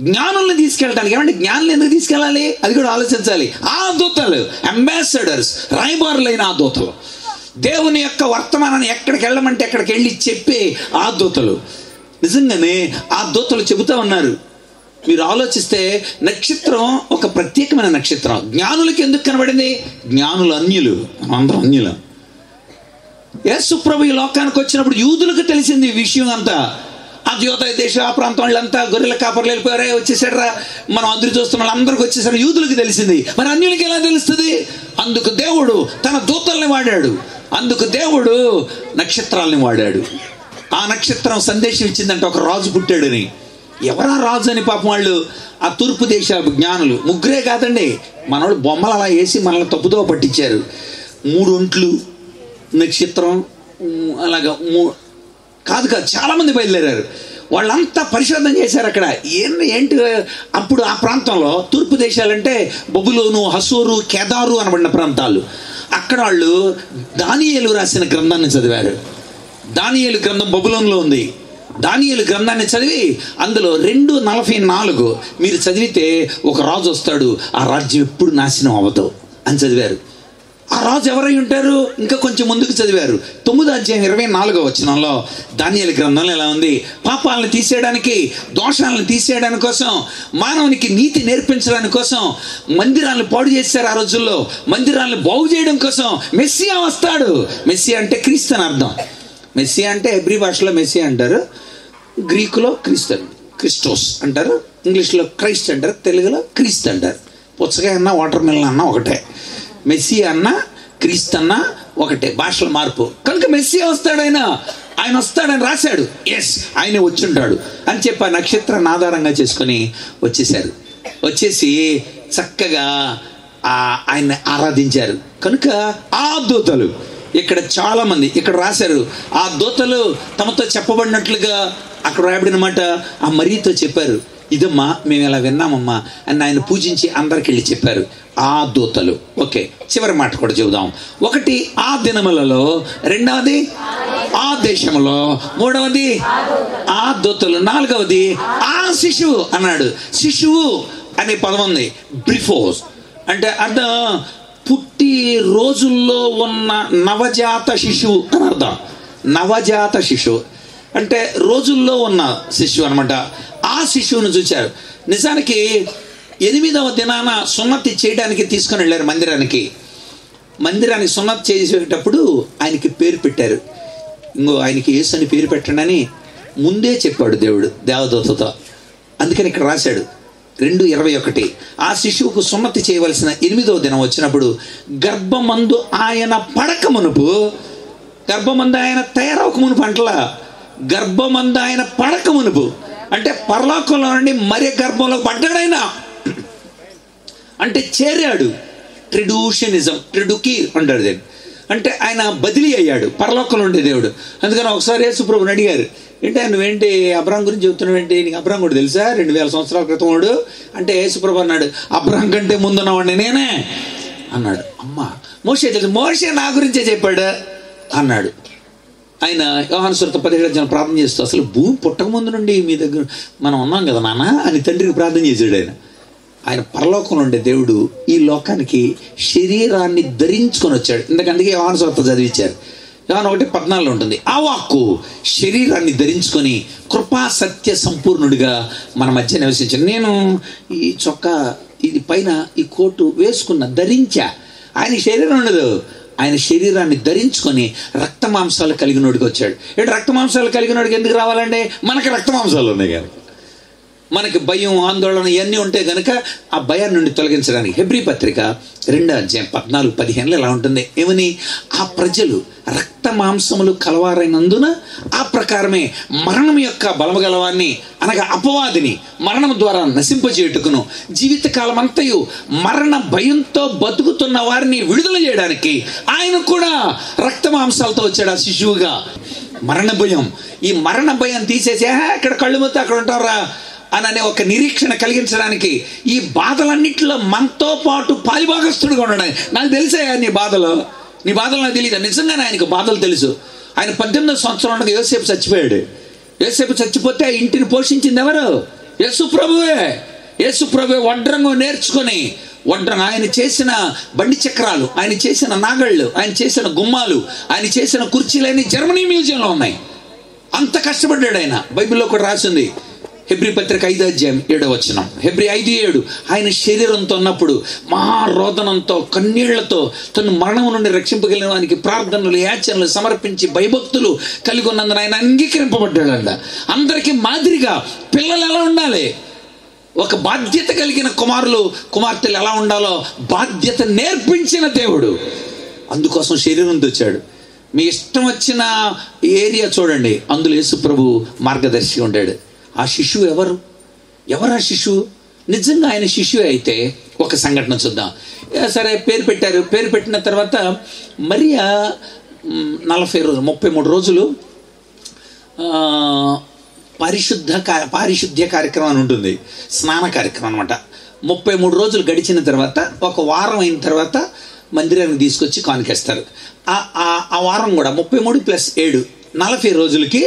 జ్ఞానుల్ని తీసుకెళ్ళడానికి, ఏమంటే జ్ఞానులు ఎందుకు తీసుకెళ్ళాలి అది కూడా ఆలోచించాలి. ఆ దూతలు అంబాసిడర్స్, రాయబారులైన ఆ దూతలు, దేవుని యొక్క వర్తమానాన్ని ఎక్కడికి వెళ్ళమంటే ఎక్కడికి వెళ్ళి చెప్పే ఆ దూతలు. నిజంగానే ఆ దూతలు చెబుతా ఉన్నారు, మీరు ఆలోచిస్తే నక్షత్రం ఒక ప్రత్యేకమైన నక్షత్రం. జ్ఞానులకి ఎందుకు కనబడింది? జ్ఞానులు అన్యులు, అందరం అన్యులు. యేసు ప్రభు ఈ లోకానికి వచ్చినప్పుడు యూదులకు తెలిసింది ఈ విషయం అంతా. ఆ యోదయ దేశం ఆ ప్రాంతం వాళ్ళంతా గొర్రెల కాపర్లు వెళ్ళిపోయారా, వచ్చేసాడరా, మనం అందరూ చూస్తున్న వాళ్ళందరికీ వచ్చేసారు. యూదులకు తెలిసింది, మరి అన్యులకి ఎలా తెలుస్తుంది? అందుకు దేవుడు తన దూతల్ని వాడాడు, అందుకు దేవుడు నక్షత్రాలని వాడాడు. ఆ నక్షత్రం సందేశం ఇచ్చిందంటే ఒక రాజు పుట్టాడని. ఎవరా రాజు అని పాపం వాళ్ళు ఆ తూర్పు దేశ జ్ఞానులు, ముగ్గురే కాదండి, మనోళ్ళు బొమ్మలు అలా వేసి మనల్ని తప్పుదో పట్టించారు. 3 ఒంట్లు నక్షత్రం అలాగా కాదు చాలామంది బయలుదేరారు. వాళ్ళంతా పరిశోధన చేశారు అక్కడ ఏంటి. అప్పుడు ఆ ప్రాంతంలో తూర్పు దేశాలంటే బబులోను, హసోరు, కేదారు అనబడిన ప్రాంతాలు. అక్కడ వాళ్ళు దానియేలు రాసిన గ్రంథాన్ని చదివారు. దానియేలు గ్రంథం బబులోనులో ఉంది. దానియేలు గ్రంథాన్ని చదివి అందులో 2:44 మీరు చదివితే ఒక రాజు వస్తాడు, ఆ రాజ్యం ఎప్పుడు నాశనం అవ్వదు అని చదివారు. ఆ రాజు ఎవరై ఉంటారు? ఇంకా కొంచెం ముందుకు చదివారు. 9:24 దానియేలు గ్రంథంలో ఎలా ఉంది? పాపాలను తీసేయడానికి, దోషాలను తీసేయడానికి కోసం, మానవునికి నీతి నేర్పించడానికి కోసం మందిరాలను పాడు చేశారు. ఆ రోజుల్లో మందిరాలను బాగు చేయడం కోసం మెస్సియా వస్తాడు. మెస్సియా అంటే క్రీస్తు అని అర్థం. మెస్సియా అంటే హెబ్రీ భాషలో మెస్సియా అంటారు, గ్రీకులో క్రిస్టోస్ అంటారు, ఇంగ్లీష్లో క్రైస్ట్ అంటారు, తెలుగులో క్రీస్తు అంటారు. పుచ్చకాయ అన్న వాటర్ మిలన్ అన్న ఒకటే, మెస్సియా అన్న క్రీస్తు అన్న ఒకటే, భాషల మార్పు. కనుక మెస్సియా వస్తాడు, ఆయన వస్తాడని రాశాడు. ఎస్, ఆయనే వచ్చుంటాడు అని చెప్పి ఆ నక్షత్రాన్ని ఆధారంగా చేసుకొని వచ్చేసారు. వచ్చేసి చక్కగా ఆయన్ని ఆరాధించారు. కనుక ఆ దూతలు ఇక్కడ చాలామంది ఇక్కడ రాశారు. ఆ దూతలు తమతో చెప్పబడినట్లుగా అక్కడ రాయబడిన మాట ఆ మరియతో చెప్పారు. ఇదమ్మా మేము ఇలా విన్నామమ్మా అని ఆయన పూజించి అందరికి వెళ్ళి చెప్పారు. ఆ దూతలు. ఓకే, చివరి మాట కూడా చెబుదాం. 1 ఆ దినములలో, 2వది ఆ దేశంలో, 3వది ఆ దూతలు, 4వది ఆ శిశువు అన్నాడు. శిశువు అనే పదం ఉంది. బ్రిఫోస్ అంటే అర్థం పుట్టి రోజుల్లో ఉన్న నవజాత శిశువు అని అర్థం. నవజాత శిశువు అంటే రోజుల్లో ఉన్న శిశువు అనమాట. ఆ శిశువును చూశారు. నిజానికి 8వ దినాన సున్నతి చేయడానికి తీసుకొని వెళ్ళారు మందిరానికి సున్నతి చేసేటప్పుడు ఆయనకి పేరు పెట్టారు. ఆయనకి యేసు అని పేరు పెట్టండి ముందే చెప్పాడు దేవుడు దేవదూతతో. అందుకని ఇక్కడ రాశాడు 2:21 ఆ శిశువుకు సున్నతి చేయవలసిన 8వ దినం వచ్చినప్పుడు గర్భమందు ఆయన పడక మునుపు, గర్భమందు ఆయన తయారవక మునుపు అంటలా, గర్భమందు ఆయన పడక మునుపు అంటే పరలోకంలో నుండి మరి గర్భంలో పడ్డాడైనా అంటే చేరాడు. ట్రెడుకీర్ అంటాడు దేవుడు. అంటే ఆయన బదిలీ అయ్యాడు పరలోకంలో ఉండే దేవుడు. అందుకని ఒకసారి యేసు ప్రభువుని అడిగారు, ఏంటి నువ్వేంటి అబ్రాహం గురించి చెబుతున్నావు ఏంటి, నీకు అబ్రాహం కూడా తెలుసా 2000 సంవత్సరాల క్రితం వాడు అంటే? యేసు ప్రభు అన్నాడు, అబ్రాహం కంటే ముందున్నవాడిని నేనే అన్నాడు. అమ్మ మోషే తెలుసు, మోషే నా గురించే చెప్పాడు అన్నాడు. ఆయన యోహాను సువార్త 17 ప్రార్థన చేస్తూ అసలు భూమి పుట్టక ముందు నుండి మీ దగ్గర మనం ఉన్నాం కదా నాన్న అని తండ్రికి ప్రార్థన చేశాడు. ఆయన పరలోకంలో ఉండే దేవుడు ఈ లోకానికి శరీరాన్ని ధరించుకొని వచ్చాడు. అందుకే యోహాను సువార్త చదివించారు. యోహాను 1:14 ఉంటుంది. ఆ వాక్కు శరీరాన్ని ధరించుకొని కృపా సత్య సంపూర్ణుడిగా మన మధ్య నివసించాడు. నేను ఈ చొక్కా ఇది పైన ఈ కోటు వేసుకున్న ధరించా. ఆయన శరీరం ఉండదు, ఆయన శరీరాన్ని ధరించుకొని రక్త మాంసాలు కలిగినోడికి వచ్చాడు. ఏంటి రక్త మాంసాలు కలిగినోడికి ఎందుకు రావాలంటే మనకి రక్త మాంసాలు ఉన్నాయి కనుక, మనకి భయం ఆందోళన ఇవన్నీ ఉంటే కనుక ఆ భయాన్ని నుండి తొలగించడానికి. హెబ్రీ పత్రిక 2:14-15 ఎలా ఉంటుంది? ఏమని? ఆ ప్రజలు రక్త మాంసములు కలవారైనందున ఆ ప్రకారమే మరణం యొక్క బలము గలవాన్ని అనగా అపవాదిని మరణం ద్వారా నశింపజేయుటకును జీవితకాలం అంతయు మరణ భయంతో బతుకుతున్న వారిని విడుదల చేయడానికి ఆయన కూడా రక్త మాంసాలతో వచ్చాడు ఆ శిశువుగా. మరణ భయం, ఈ మరణ భయం తీసేసి ఇక్కడ కళ్ళు మొత్తం అక్కడ ఉంటారా అనే ఒక నిరీక్షణ కలిగించడానికి ఈ బాధలన్నింటిలో మనతో పాటు పాలిభాగస్తుడుగా ఉన్నాడు. నాకు తెలిసాయా నీ బాధలు నాకు తెలియదు. నిజంగానే ఆయనకు బాధలు తెలుసు. ఆయన 18వ సంవత్సరం ఉండగా యోసేపు చచ్చిపోయాడు. యోసేపు చచ్చిపోతే ఆ ఇంటిని పోషించింది ఎవరు? యేసు ప్రభువే వడ్రంగం నేర్చుకొని ఆయన చేసిన బండి చక్రాలు, ఆయన చేసిన నాగళ్ళు, ఆయన చేసిన గుమ్మాలు, ఆయన చేసిన కుర్చీలన్నీ జర్మనీ మ్యూజియంలో ఉన్నాయి. అంత కష్టపడ్డాడు ఆయన. బైబిల్లో కూడా రాసింది హెబ్రీ పత్రిక 5:7 హెబ్రీ 5:7 ఆయన శరీరంతో ఉన్నప్పుడు మహారోదనంతో కన్నీళ్లతో తను మరణం నుండి రక్షింపగలిగిన వానికి ప్రార్థనలు యాచనలు సమర్పించి భయభక్తులు కలిగి ఉన్నందున ఆయన అంగీకరింపబడ్డాడంట. అందరికీ మాదిరిగా పిల్లలు ఎలా ఉండాలి, ఒక బాధ్యత కలిగిన కుమార్తెలు ఎలా ఉండాలో బాధ్యత నేర్పించిన దేవుడు. అందుకోసం శరీరంతో వచ్చాడు. మీ ఇష్టం వచ్చిన ఏరియా చూడండి, అందులో యేసు ప్రభు మార్గదర్శి ఉంటాడు. ఆ శిశువు ఎవరు ఆ శిశువు? నిజంగా ఆయన శిశువు అయితే ఒక సంఘటన చూద్దాం. సరే, పేరు పెట్టారు. పేరు పెట్టిన తర్వాత మరియా 33 రోజులు పారిశుద్ధ్య కార్యక్రమం అని ఉంటుంది, స్నాన కార్యక్రమం అనమాట. 33 రోజులు గడిచిన తర్వాత, ఒక వారం అయిన తర్వాత మందిరానికి తీసుకొచ్చి కానుకేస్తారు. ఆ వారం కూడా 33 + 7 40 రోజులకి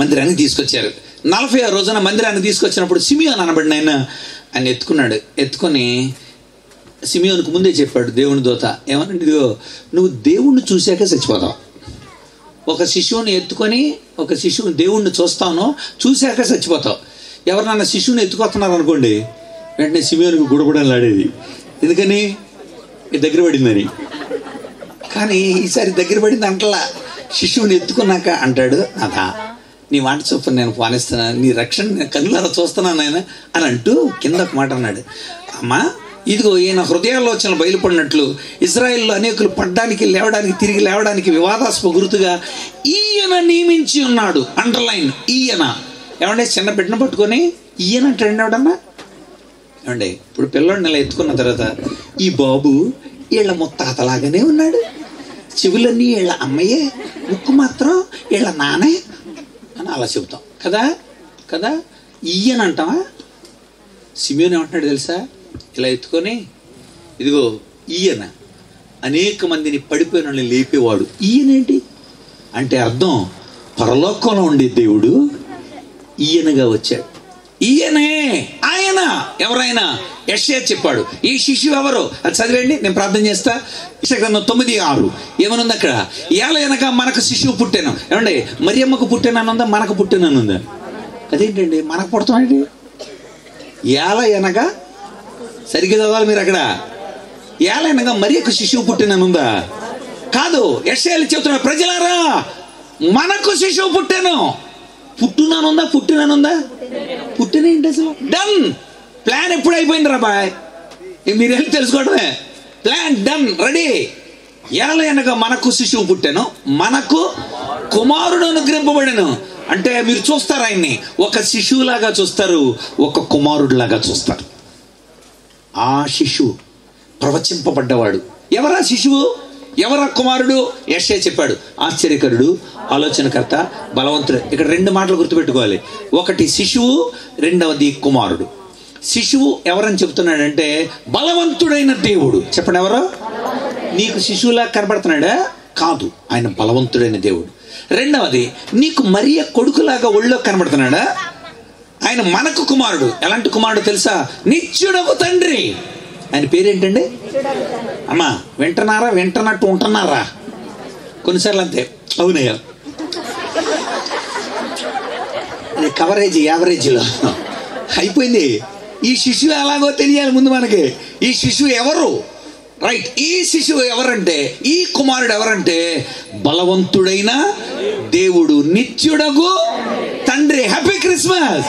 మందిరానికి తీసుకొచ్చారు. 40వ రోజున మందిరాన్ని తీసుకొచ్చినప్పుడు సిమియోన్ అనబడిన ఆయన ఎత్తుకొని సిమియోన్కు ముందే చెప్పాడు దేవుని దూత ఏమనంటే, ఇదిగో నువ్వు దేవుణ్ణి చూశాక చచ్చిపోతావు. ఒక శిశువుని ఎత్తుకొని దేవుణ్ణి చూశాక చచ్చిపోతావు. ఎవరినన్నా శిశువుని ఎత్తుకొస్తున్నారు అనుకోండి, వెంటనే సిమియోన్కి గుడబడని ఆడేది. ఎందుకని? దగ్గర పడిందని. కానీ ఈసారి దగ్గర పడింది అంటలా, శిశువుని ఎత్తుకున్నాక అంటాడు, నాదా నీ మాట చొప్పున నేను పాలిస్తున్నా, నీ రక్షణ నేను కన్నులారా చూస్తున్నాను ఆయన అని అంటూ కింద ఒక మాట అన్నాడు. అమ్మా, ఇదిగో ఈయన హృదయాలోచనలు బయలుపడినట్లు ఇజ్రాయెల్లో అనేకులు పడ్డానికి తిరిగి లేవడానికి వివాదాస్పద గుర్తుగా ఈయన నియమించి ఉన్నాడు. అండర్లైన్, ఈయన. ఏమంటే చిన్న బిడ్డను పట్టుకొని ఈయన అంటాడు ఎవడన్నా? ఏమండి, ఇప్పుడు పిల్లోడిని ఇలా ఎత్తుకున్న తర్వాత ఈ బాబు వీళ్ళ ముత్తాతలాగానే ఉన్నాడు, చెవులన్నీ వీళ్ళ అమ్మయ్యే, ముక్కు మాత్రం వీళ్ళ నానే అని అలా చెబుతాం కదా. ఈయన అంటావా? సిమియోన్ ఏమంటున్నాడు తెలుసా? ఇలా ఎత్తుకొని, ఇదిగో ఈయన అనేక మందిని పడిపోయిన వాళ్ళని లేపేవాడు. ఈయనేంటి అంటే అర్థం, పరలోకంలో ఉండే దేవుడు ఈయనగా వచ్చాడు. ఈయనే ఆయన. ఎవరైనా? యెషయా చెప్పాడు. ఈ శిశువు ఎవరు? అది చదివేయండి, నేను ప్రార్థన చేస్తా. యెషయా 9:6 ఏమనుంది అక్కడ? ఏలయనగా మనకు శిశువు పుట్టాను. ఏమండి, మరియమ్మకు పుట్టాననుందా, మనకు పుట్టాననుందా? అదేంటండి మనకు పుడతామండి? ఏలయనగా సరిగ్గా చదవాలి మీరు అక్కడ. ఏలయనగా మరియకు శిశువు పుట్టాననుందా? కాదు, యెషయాలు చెబుతున్నాడు, ప్రజలారా మనకు శిశువు పుట్టాను. పుట్టినానుందా? పుట్టినేంటి అసలు? డన్. ప్లాన్ ఎప్పుడు అయిపోయింది రా బాయ్, మీరు వెళ్ళి తెలుసుకోవడమే. Plan done, ready. ఏలయనగా మనకు శిశువు పుట్టాను, మనకు కుమారుడు అనుగ్రహింపబడెను. అంటే మీరు చూస్తారు ఆయన్ని, ఒక శిశువులాగా చూస్తారు, ఒక కుమారుడిలాగా చూస్తారు. ఆ శిశువు ప్రవచింపబడ్డవాడు. ఎవరా శిశువు, ఎవరా కుమారుడు? యెషయా చెప్పాడు, ఆశ్చర్యకరుడు, ఆలోచనకర్త, బలవంతుడు. ఇక్కడ 2 మాటలు గుర్తుపెట్టుకోవాలి. ఒకటి శిశువు, రెండవది కుమారుడు. శిశువు ఎవరని చెప్తున్నాడంటే బలవంతుడైన దేవుడు. చెప్పండి, ఎవరో? నీకు శిశువులా కనబడుతున్నాడా? కాదు, ఆయన బలవంతుడైన దేవుడు. రెండవది, నీకు మరియ కొడుకులాగా ఒళ్ళో కనబడుతున్నాడా? ఆయన మనకు కుమారుడు. ఎలాంటి కుమారుడు తెలుసా? నిత్యుడకు తండ్రి. ఆయన పేరేంటండి? అమ్మా, వింటున్నట్టు ఉంటున్నారా? కొన్నిసార్లు అంతే, అవునయ్యా, కవరేజ్ యావరేజ్లో అయిపోయింది. ఈ శిశువు ఎలాగో తెలియాలి ముందు మనకి. ఈ శిశువు ఎవరు? రైట్, ఈ శిశువు ఎవరంటే, ఈ కుమారుడు ఎవరంటే బలవంతుడైన దేవుడు, నిత్యుడగు తండ్రి. Happy Christmas.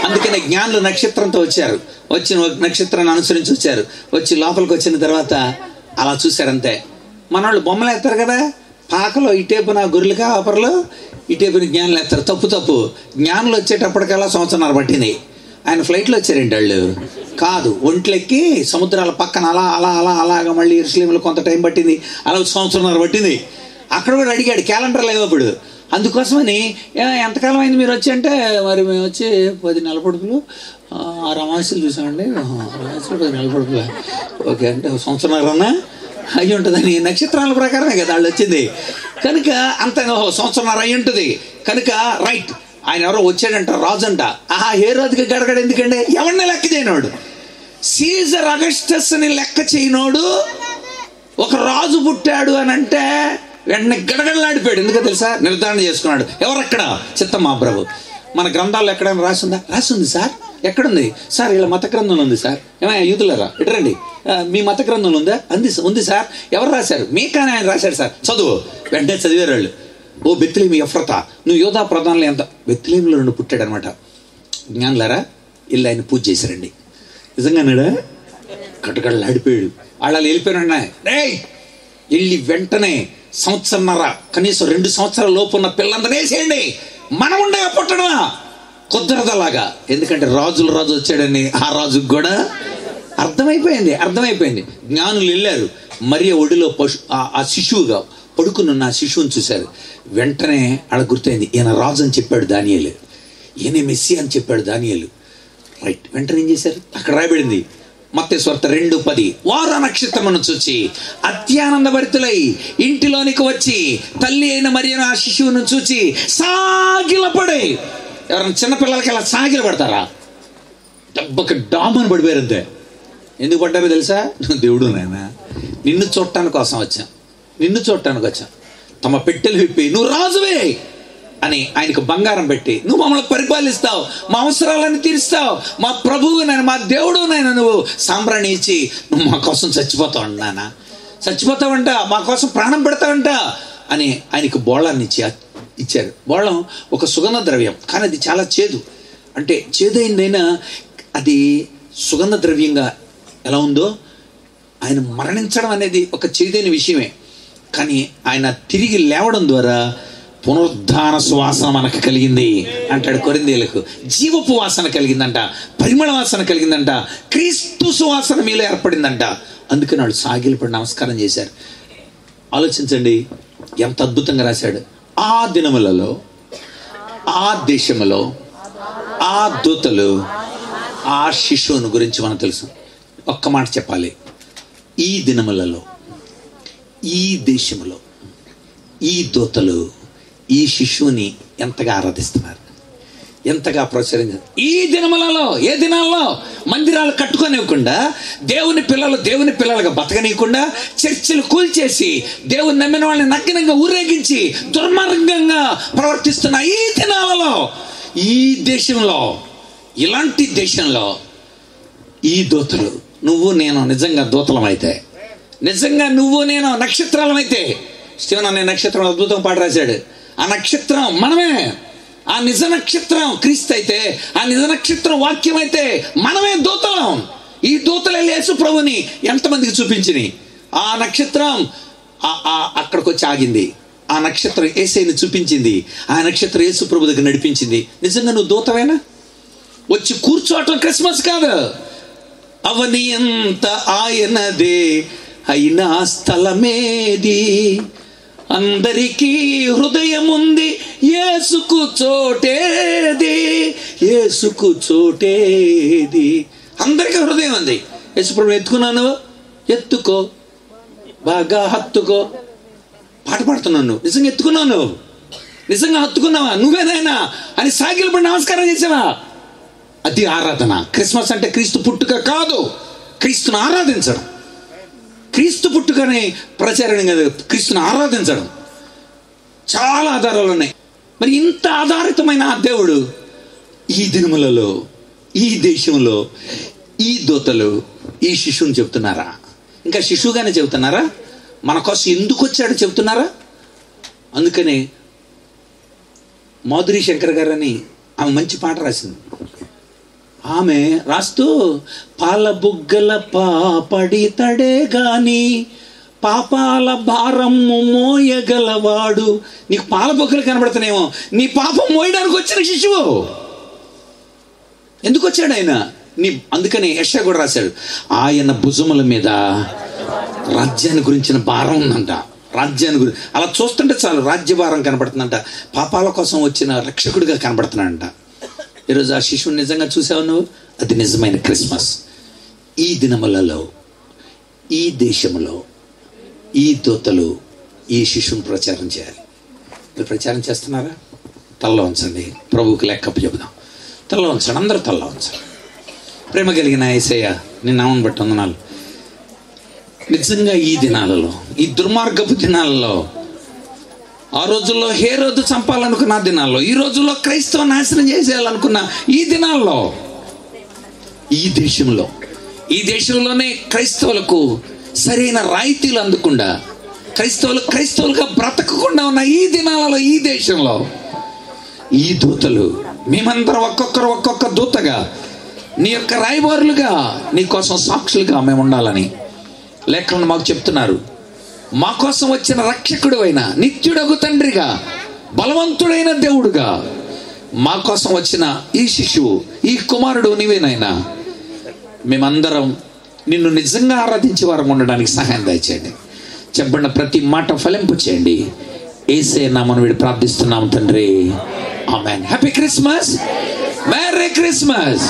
అందుకనే జ్ఞానులు నక్షత్రంతో వచ్చారు. వచ్చిన నక్షత్రాన్ని అనుసరించి వచ్చారు. వచ్చి లోపలికి వచ్చిన తర్వాత అలా చూశారంతే. మనవాళ్ళు బొమ్మలు వేస్తారు కదా, పాకలో ఇటేపున గొర్రెలు కాపర్లు, ఇటేపున జ్ఞానులు వేస్తారు. తప్పు. జ్ఞానులు వచ్చేటప్పటికల్లా 1.5 సంవత్సరాలు పట్టింది. ఆయన ఫ్లైట్లో వచ్చారేంటి వాళ్ళు? కాదు, ఒంట్లెక్కి సముద్రాల పక్కన అలాగా మళ్ళీ యెరూషలేములో కొంత టైం పట్టింది. అలా 1.5 సంవత్సరాలు పట్టింది. అక్కడ కూడా అడిగాడు, క్యాలెండర్ లేవు అప్పుడు. అందుకోసమని ఎంతకాలం అయింది మీరు వచ్చి అంటే, మరి మేము వచ్చి 10 నెలల పొడుపులు 6 అమావాస్యలు చూసామండి. 10 నెలల పొడుపులు. ఓకే, అంటే 1.5 సంవత్సరాలన్నా అయ్యి ఉంటుందని నక్షత్రాల ప్రకారమే కదా వాళ్ళు వచ్చింది. కనుక అంత 1.5 సంవత్సరాలు అయ్యి ఉంటుంది. కనుక రైట్, ఆయన ఎవరో వచ్చాడంట, రాజు అంట. ఏ రోజుకి గడగడ ఎందుకండి? ఎవరిని లెక్క చేయనోడు, సీజర్ అగస్టస్ని లెక్క చేయనోడు ఒక రాజు పుట్టాడు అని అంటే వెంటనే గడగడలాడిపోయాడు. ఎందుకో తెలుసా? నిర్ధారణ చేసుకున్నాడు. ఎవరక్కడ? చిత్తమహాప్రభు. మన గ్రంథాల్లో ఎక్కడైనా రాసిందా? రాసింది సార్. ఎక్కడుంది సార్? ఇలా మత గ్రంథంలో ఉంది సార్. ఏమైనా యూతులరా ఇటరండి, మీ మత గ్రంథంలో ఉందా? ఉంది సార్. ఎవరు రాశారు? మీకానే ఆయన రాశాడు సార్. చదువు. వెంటనే చదివారు వాళ్ళు. ఓ బెత్లెహేము ఎఫ్రాతా, నువ్వు యోధా ప్రధానంలో ఎంత? బెత్లెహేములో నుండి పుట్టాడు అనమాట. జ్ఞానులారా ఇల్లు ఆయన పూజ చేశారండి. నిజంగానాడా? కట్టుకళ్ళాడిపోయాడు. వాళ్ళు వెళ్ళిపోయినా వెళ్ళి వెంటనే సంవత్సరంన్నర కనీసం 2 సంవత్సరాల లోపు ఉన్న పిల్లందరూ వేసేయండి, మనం ఉండగా పుట్టడమా కుదరదలాగా. ఎందుకంటే రాజు వచ్చాడని ఆ రాజుకు కూడా అర్థమైపోయింది. జ్ఞానులు వెళ్ళారు. మరియ ఒడిలో ఆ శిశువుగా పడుకున్న ఆ శిశువుని చూశారు. వెంటనే ఆడ గుర్తయింది, ఈయన రాజు అని చెప్పాడు దానియేలు, ఈయన మెస్సీ అని చెప్పాడు దానియేలు. రైట్. వెంటనే ఏం చేశారు? అక్కడ రాయబడింది మత్తయి సువార్త 2:10, వారు ఆ నక్షత్రమును చూచి అత్యానందభరితులై ఇంటిలోనికి వచ్చి తల్లి అయిన మరియను ఆ శిశువును చూచి సాగిలపడే. ఎవరైనా చిన్నపిల్లలకి అలా సాగిల పడతారా? దెబ్బకి డామని పడిపోయారు అంతే. ఎందుకు పడ్డారో తెలుసా? దేవుడు నాయన నిన్ను చూడటానికి వచ్చాం. తమ పెట్టెలు విప్పి నువ్వు రాజువే అని ఆయనకు బంగారం పెట్టి, నువ్వు మమ్మల్ని పరిపాలిస్తావు, మా అవసరాలను తీరుస్తావు, మా ప్రభువు నాయన, మా దేవుడు నాయన, నువ్వు సాంబ్రాణి ఇచ్చి నువ్వు మా కోసం చచ్చిపోతావంట, మా కోసం ప్రాణం పెడతావంట అని ఆయనకు బోళాన్ని ఇచ్చారు. బోళం ఒక సుగంధ ద్రవ్యం, కానీ అది చాలా చేదు. అంటే చేదైందైనా అది సుగంధ ద్రవ్యంగా ఎలా ఉందో, ఆయన మరణించడం అనేది ఒక చేదైన విషయమే. కానీ ఆయన తిరిగి లేవడం ద్వారా పునరుద్ధాన సువాసన మనకు కలిగింది అంటాడు కొరింథీయులకు. జీవపు వాసన కలిగిందంట, పరిమళ వాసన కలిగిందంట, క్రీస్తు సువాసన మీలో ఏర్పడిందంట. అందుకని వాళ్ళు సాగిలపడి నమస్కారం చేశారు. ఆలోచించండి ఎంత అద్భుతంగా రాశాడు. ఆ దినములలో, ఆ దేశములో, ఆ దూతలు, ఆ శిశువుని గురించి మనకు తెలుసు. ఒక్క మాట చెప్పాలి, ఈ దినములలో, ఈ దేశములో, ఈ దూతలు ఈ శిశువుని ఎంతగా ఆరాధిస్తున్నారు, ఎంతగా ప్రోత్సహించారు. ఈ దినములలో, ఏ దినాల్లో మందిరాలు కట్టుకోనివ్వకుండా, దేవుని పిల్లలుగా బతకనీయకుండా, చర్చిలు కూల్చేసి దేవుని నమ్మిన వాళ్ళని నగ్నంగా ఊరేగించి దుర్మార్గంగా ప్రవర్తిస్తున్న ఈ దినాలలో, ఈ దేశంలో, ఇలాంటి దేశంలో ఈ దూతలు, నువ్వు నేను నిజంగా దూతలమైతే, నిజంగా నువ్వు నేను నక్షత్రాలమైతే, స్టీవెన్ అనే నక్షత్రం అద్భుతం పాట రాశాడు. ఆ నక్షత్రం మనమే. ఆ నిజ నక్షత్రం క్రీస్తు అయితే, ఆ నిజ నక్షత్రం వాక్యం అయితే మనమే దూతలం. ఈ దూతలు యేసు ప్రభుని ఎంతమందికి చూపించినాయి. ఆ నక్షత్రం అక్కడికి వచ్చి ఆగింది. ఆ నక్షత్రం యేసయ్యని చూపించింది. ఆ నక్షత్రం యేసు ప్రభు దగ్గర నడిపించింది. నిజంగా నువ్వు దూతమేనా? వచ్చి కూర్చోవటం క్రిస్మస్ కాదు. అవని ఎంత ఆయనదే అయినా స్థలమేది, అందరికీ హృదయం ఉంది, యేసుకు చోటేది. అందరికీ హృదయం ఉంది. యేసు ప్రభు ఎత్తుకున్నాను, ఎత్తుకో, బాగా హత్తుకో. పాట పాడుతున్నాను, నువ్వు నిజంగా ఎత్తుకున్నావు, నువ్వు నిజంగా హత్తుకున్నావా, నువ్వేనైనా అని సాగిలపడి నమస్కారం చేసావా? అది ఆరాధన. క్రిస్మస్ అంటే క్రీస్తు పుట్టుక కాదు, క్రీస్తుని ఆరాధించడం. క్రీస్తు పుట్టుకనే ప్రచారం కాదు, క్రీస్తుని ఆరాధించడం. చాలా ఆధారాలు ఉన్నాయి. మరి ఇంత ఆధారితమైన ఆ దేవుడు ఈ దినములలో, ఈ దేశంలో, ఈ దూతలు ఈ శిశువుని చెబుతున్నారా? ఇంకా శిశువుగానే చెబుతున్నారా? మన కోసం ఎందుకు వచ్చాడో చెబుతున్నారా? అందుకనే మాధురి శంకర్ గారు అని ఆమె మంచి పాట రాసింది. ఆమె రాస్తూ, పాల బుగ్గల పాపడితడే గాని పాపాల భారము మోయగలవాడు. నీకు పాల బుగ్గలు కనబడుతున్నాయేమో, నీ పాపం మోయడానికి వచ్చిన శిశువు. ఎందుకు వచ్చాడు ఆయన? అందుకని యెషయా కూడా రాశాడు, ఆయన భుజముల మీద రాజ్యాన్ని గురించిన భారం ఉందంట. రాజ్యాన్ని గురించి అలా చూస్తుంటే చాలు రాజ్యభారం కనబడుతుందంట. పాపాల కోసం వచ్చిన రక్షకుడిగా కనబడుతున్నాడంట. ఈరోజు ఆ శిశువుని నిజంగా చూసావు నువ్వు? అది నిజమైన క్రిస్మస్. ఈ దినములలో, ఈ దేశంలో, ఈ దూతలు ఈ శిశువుని ప్రచారం చేయాలి. మీరు ప్రచారం చేస్తున్నారా? తల్ల ఉంచండి, ప్రభువుకి లెక్కప్పు చెబుదాం. తల్ల ఉంచండి, అందరూ తల్ల ఉంచండి. ప్రేమ కలిగిన యేసయ్య, నీ నామం బట్టి వందనాలు. నిజంగా ఈ దినాలలో, ఈ దుర్మార్గపు దినాలలో ఆ రోజుల్లో హేరోదు చంపాలనుకున్న దినాల్లో, ఈ రోజుల్లో క్రైస్తవ నాశనం చేసేయాలనుకున్న ఈ దినాల్లో, ఈ దేశంలోనే క్రైస్తవులకు సరైన రాయితీలు అందకుండా, క్రైస్తవులుగా బ్రతకకుండా ఉన్న ఈ దినాలలో, ఈ దేశంలో ఈ దూతలు మేమందరం ఒక్కొక్క దూతగా, నీ యొక్క రాయబారులుగా, నీ కోసం సాక్షులుగా మేము ఉండాలని లేఖలను మాకు చెప్తున్నారు. మా కోసం వచ్చిన రక్షకుడు అయిన, నిత్యుడగు తండ్రిగా, బలవంతుడైన దేవుడుగా మా కోసం వచ్చిన ఈ శిశువు, ఈ కుమారుడు నీవేనైనా. మేమందరం నిన్ను నిజంగా ఆరాధించే వారం ఉండడానికి సహాయం దయచేయండి. చెప్పబడిన ప్రతి మాట ఫలింపు చేయండి. యేసయ్య నామమున వేడి ప్రార్థిస్తున్నాం తండ్రి, amen. Happy Christmas, merry Christmas.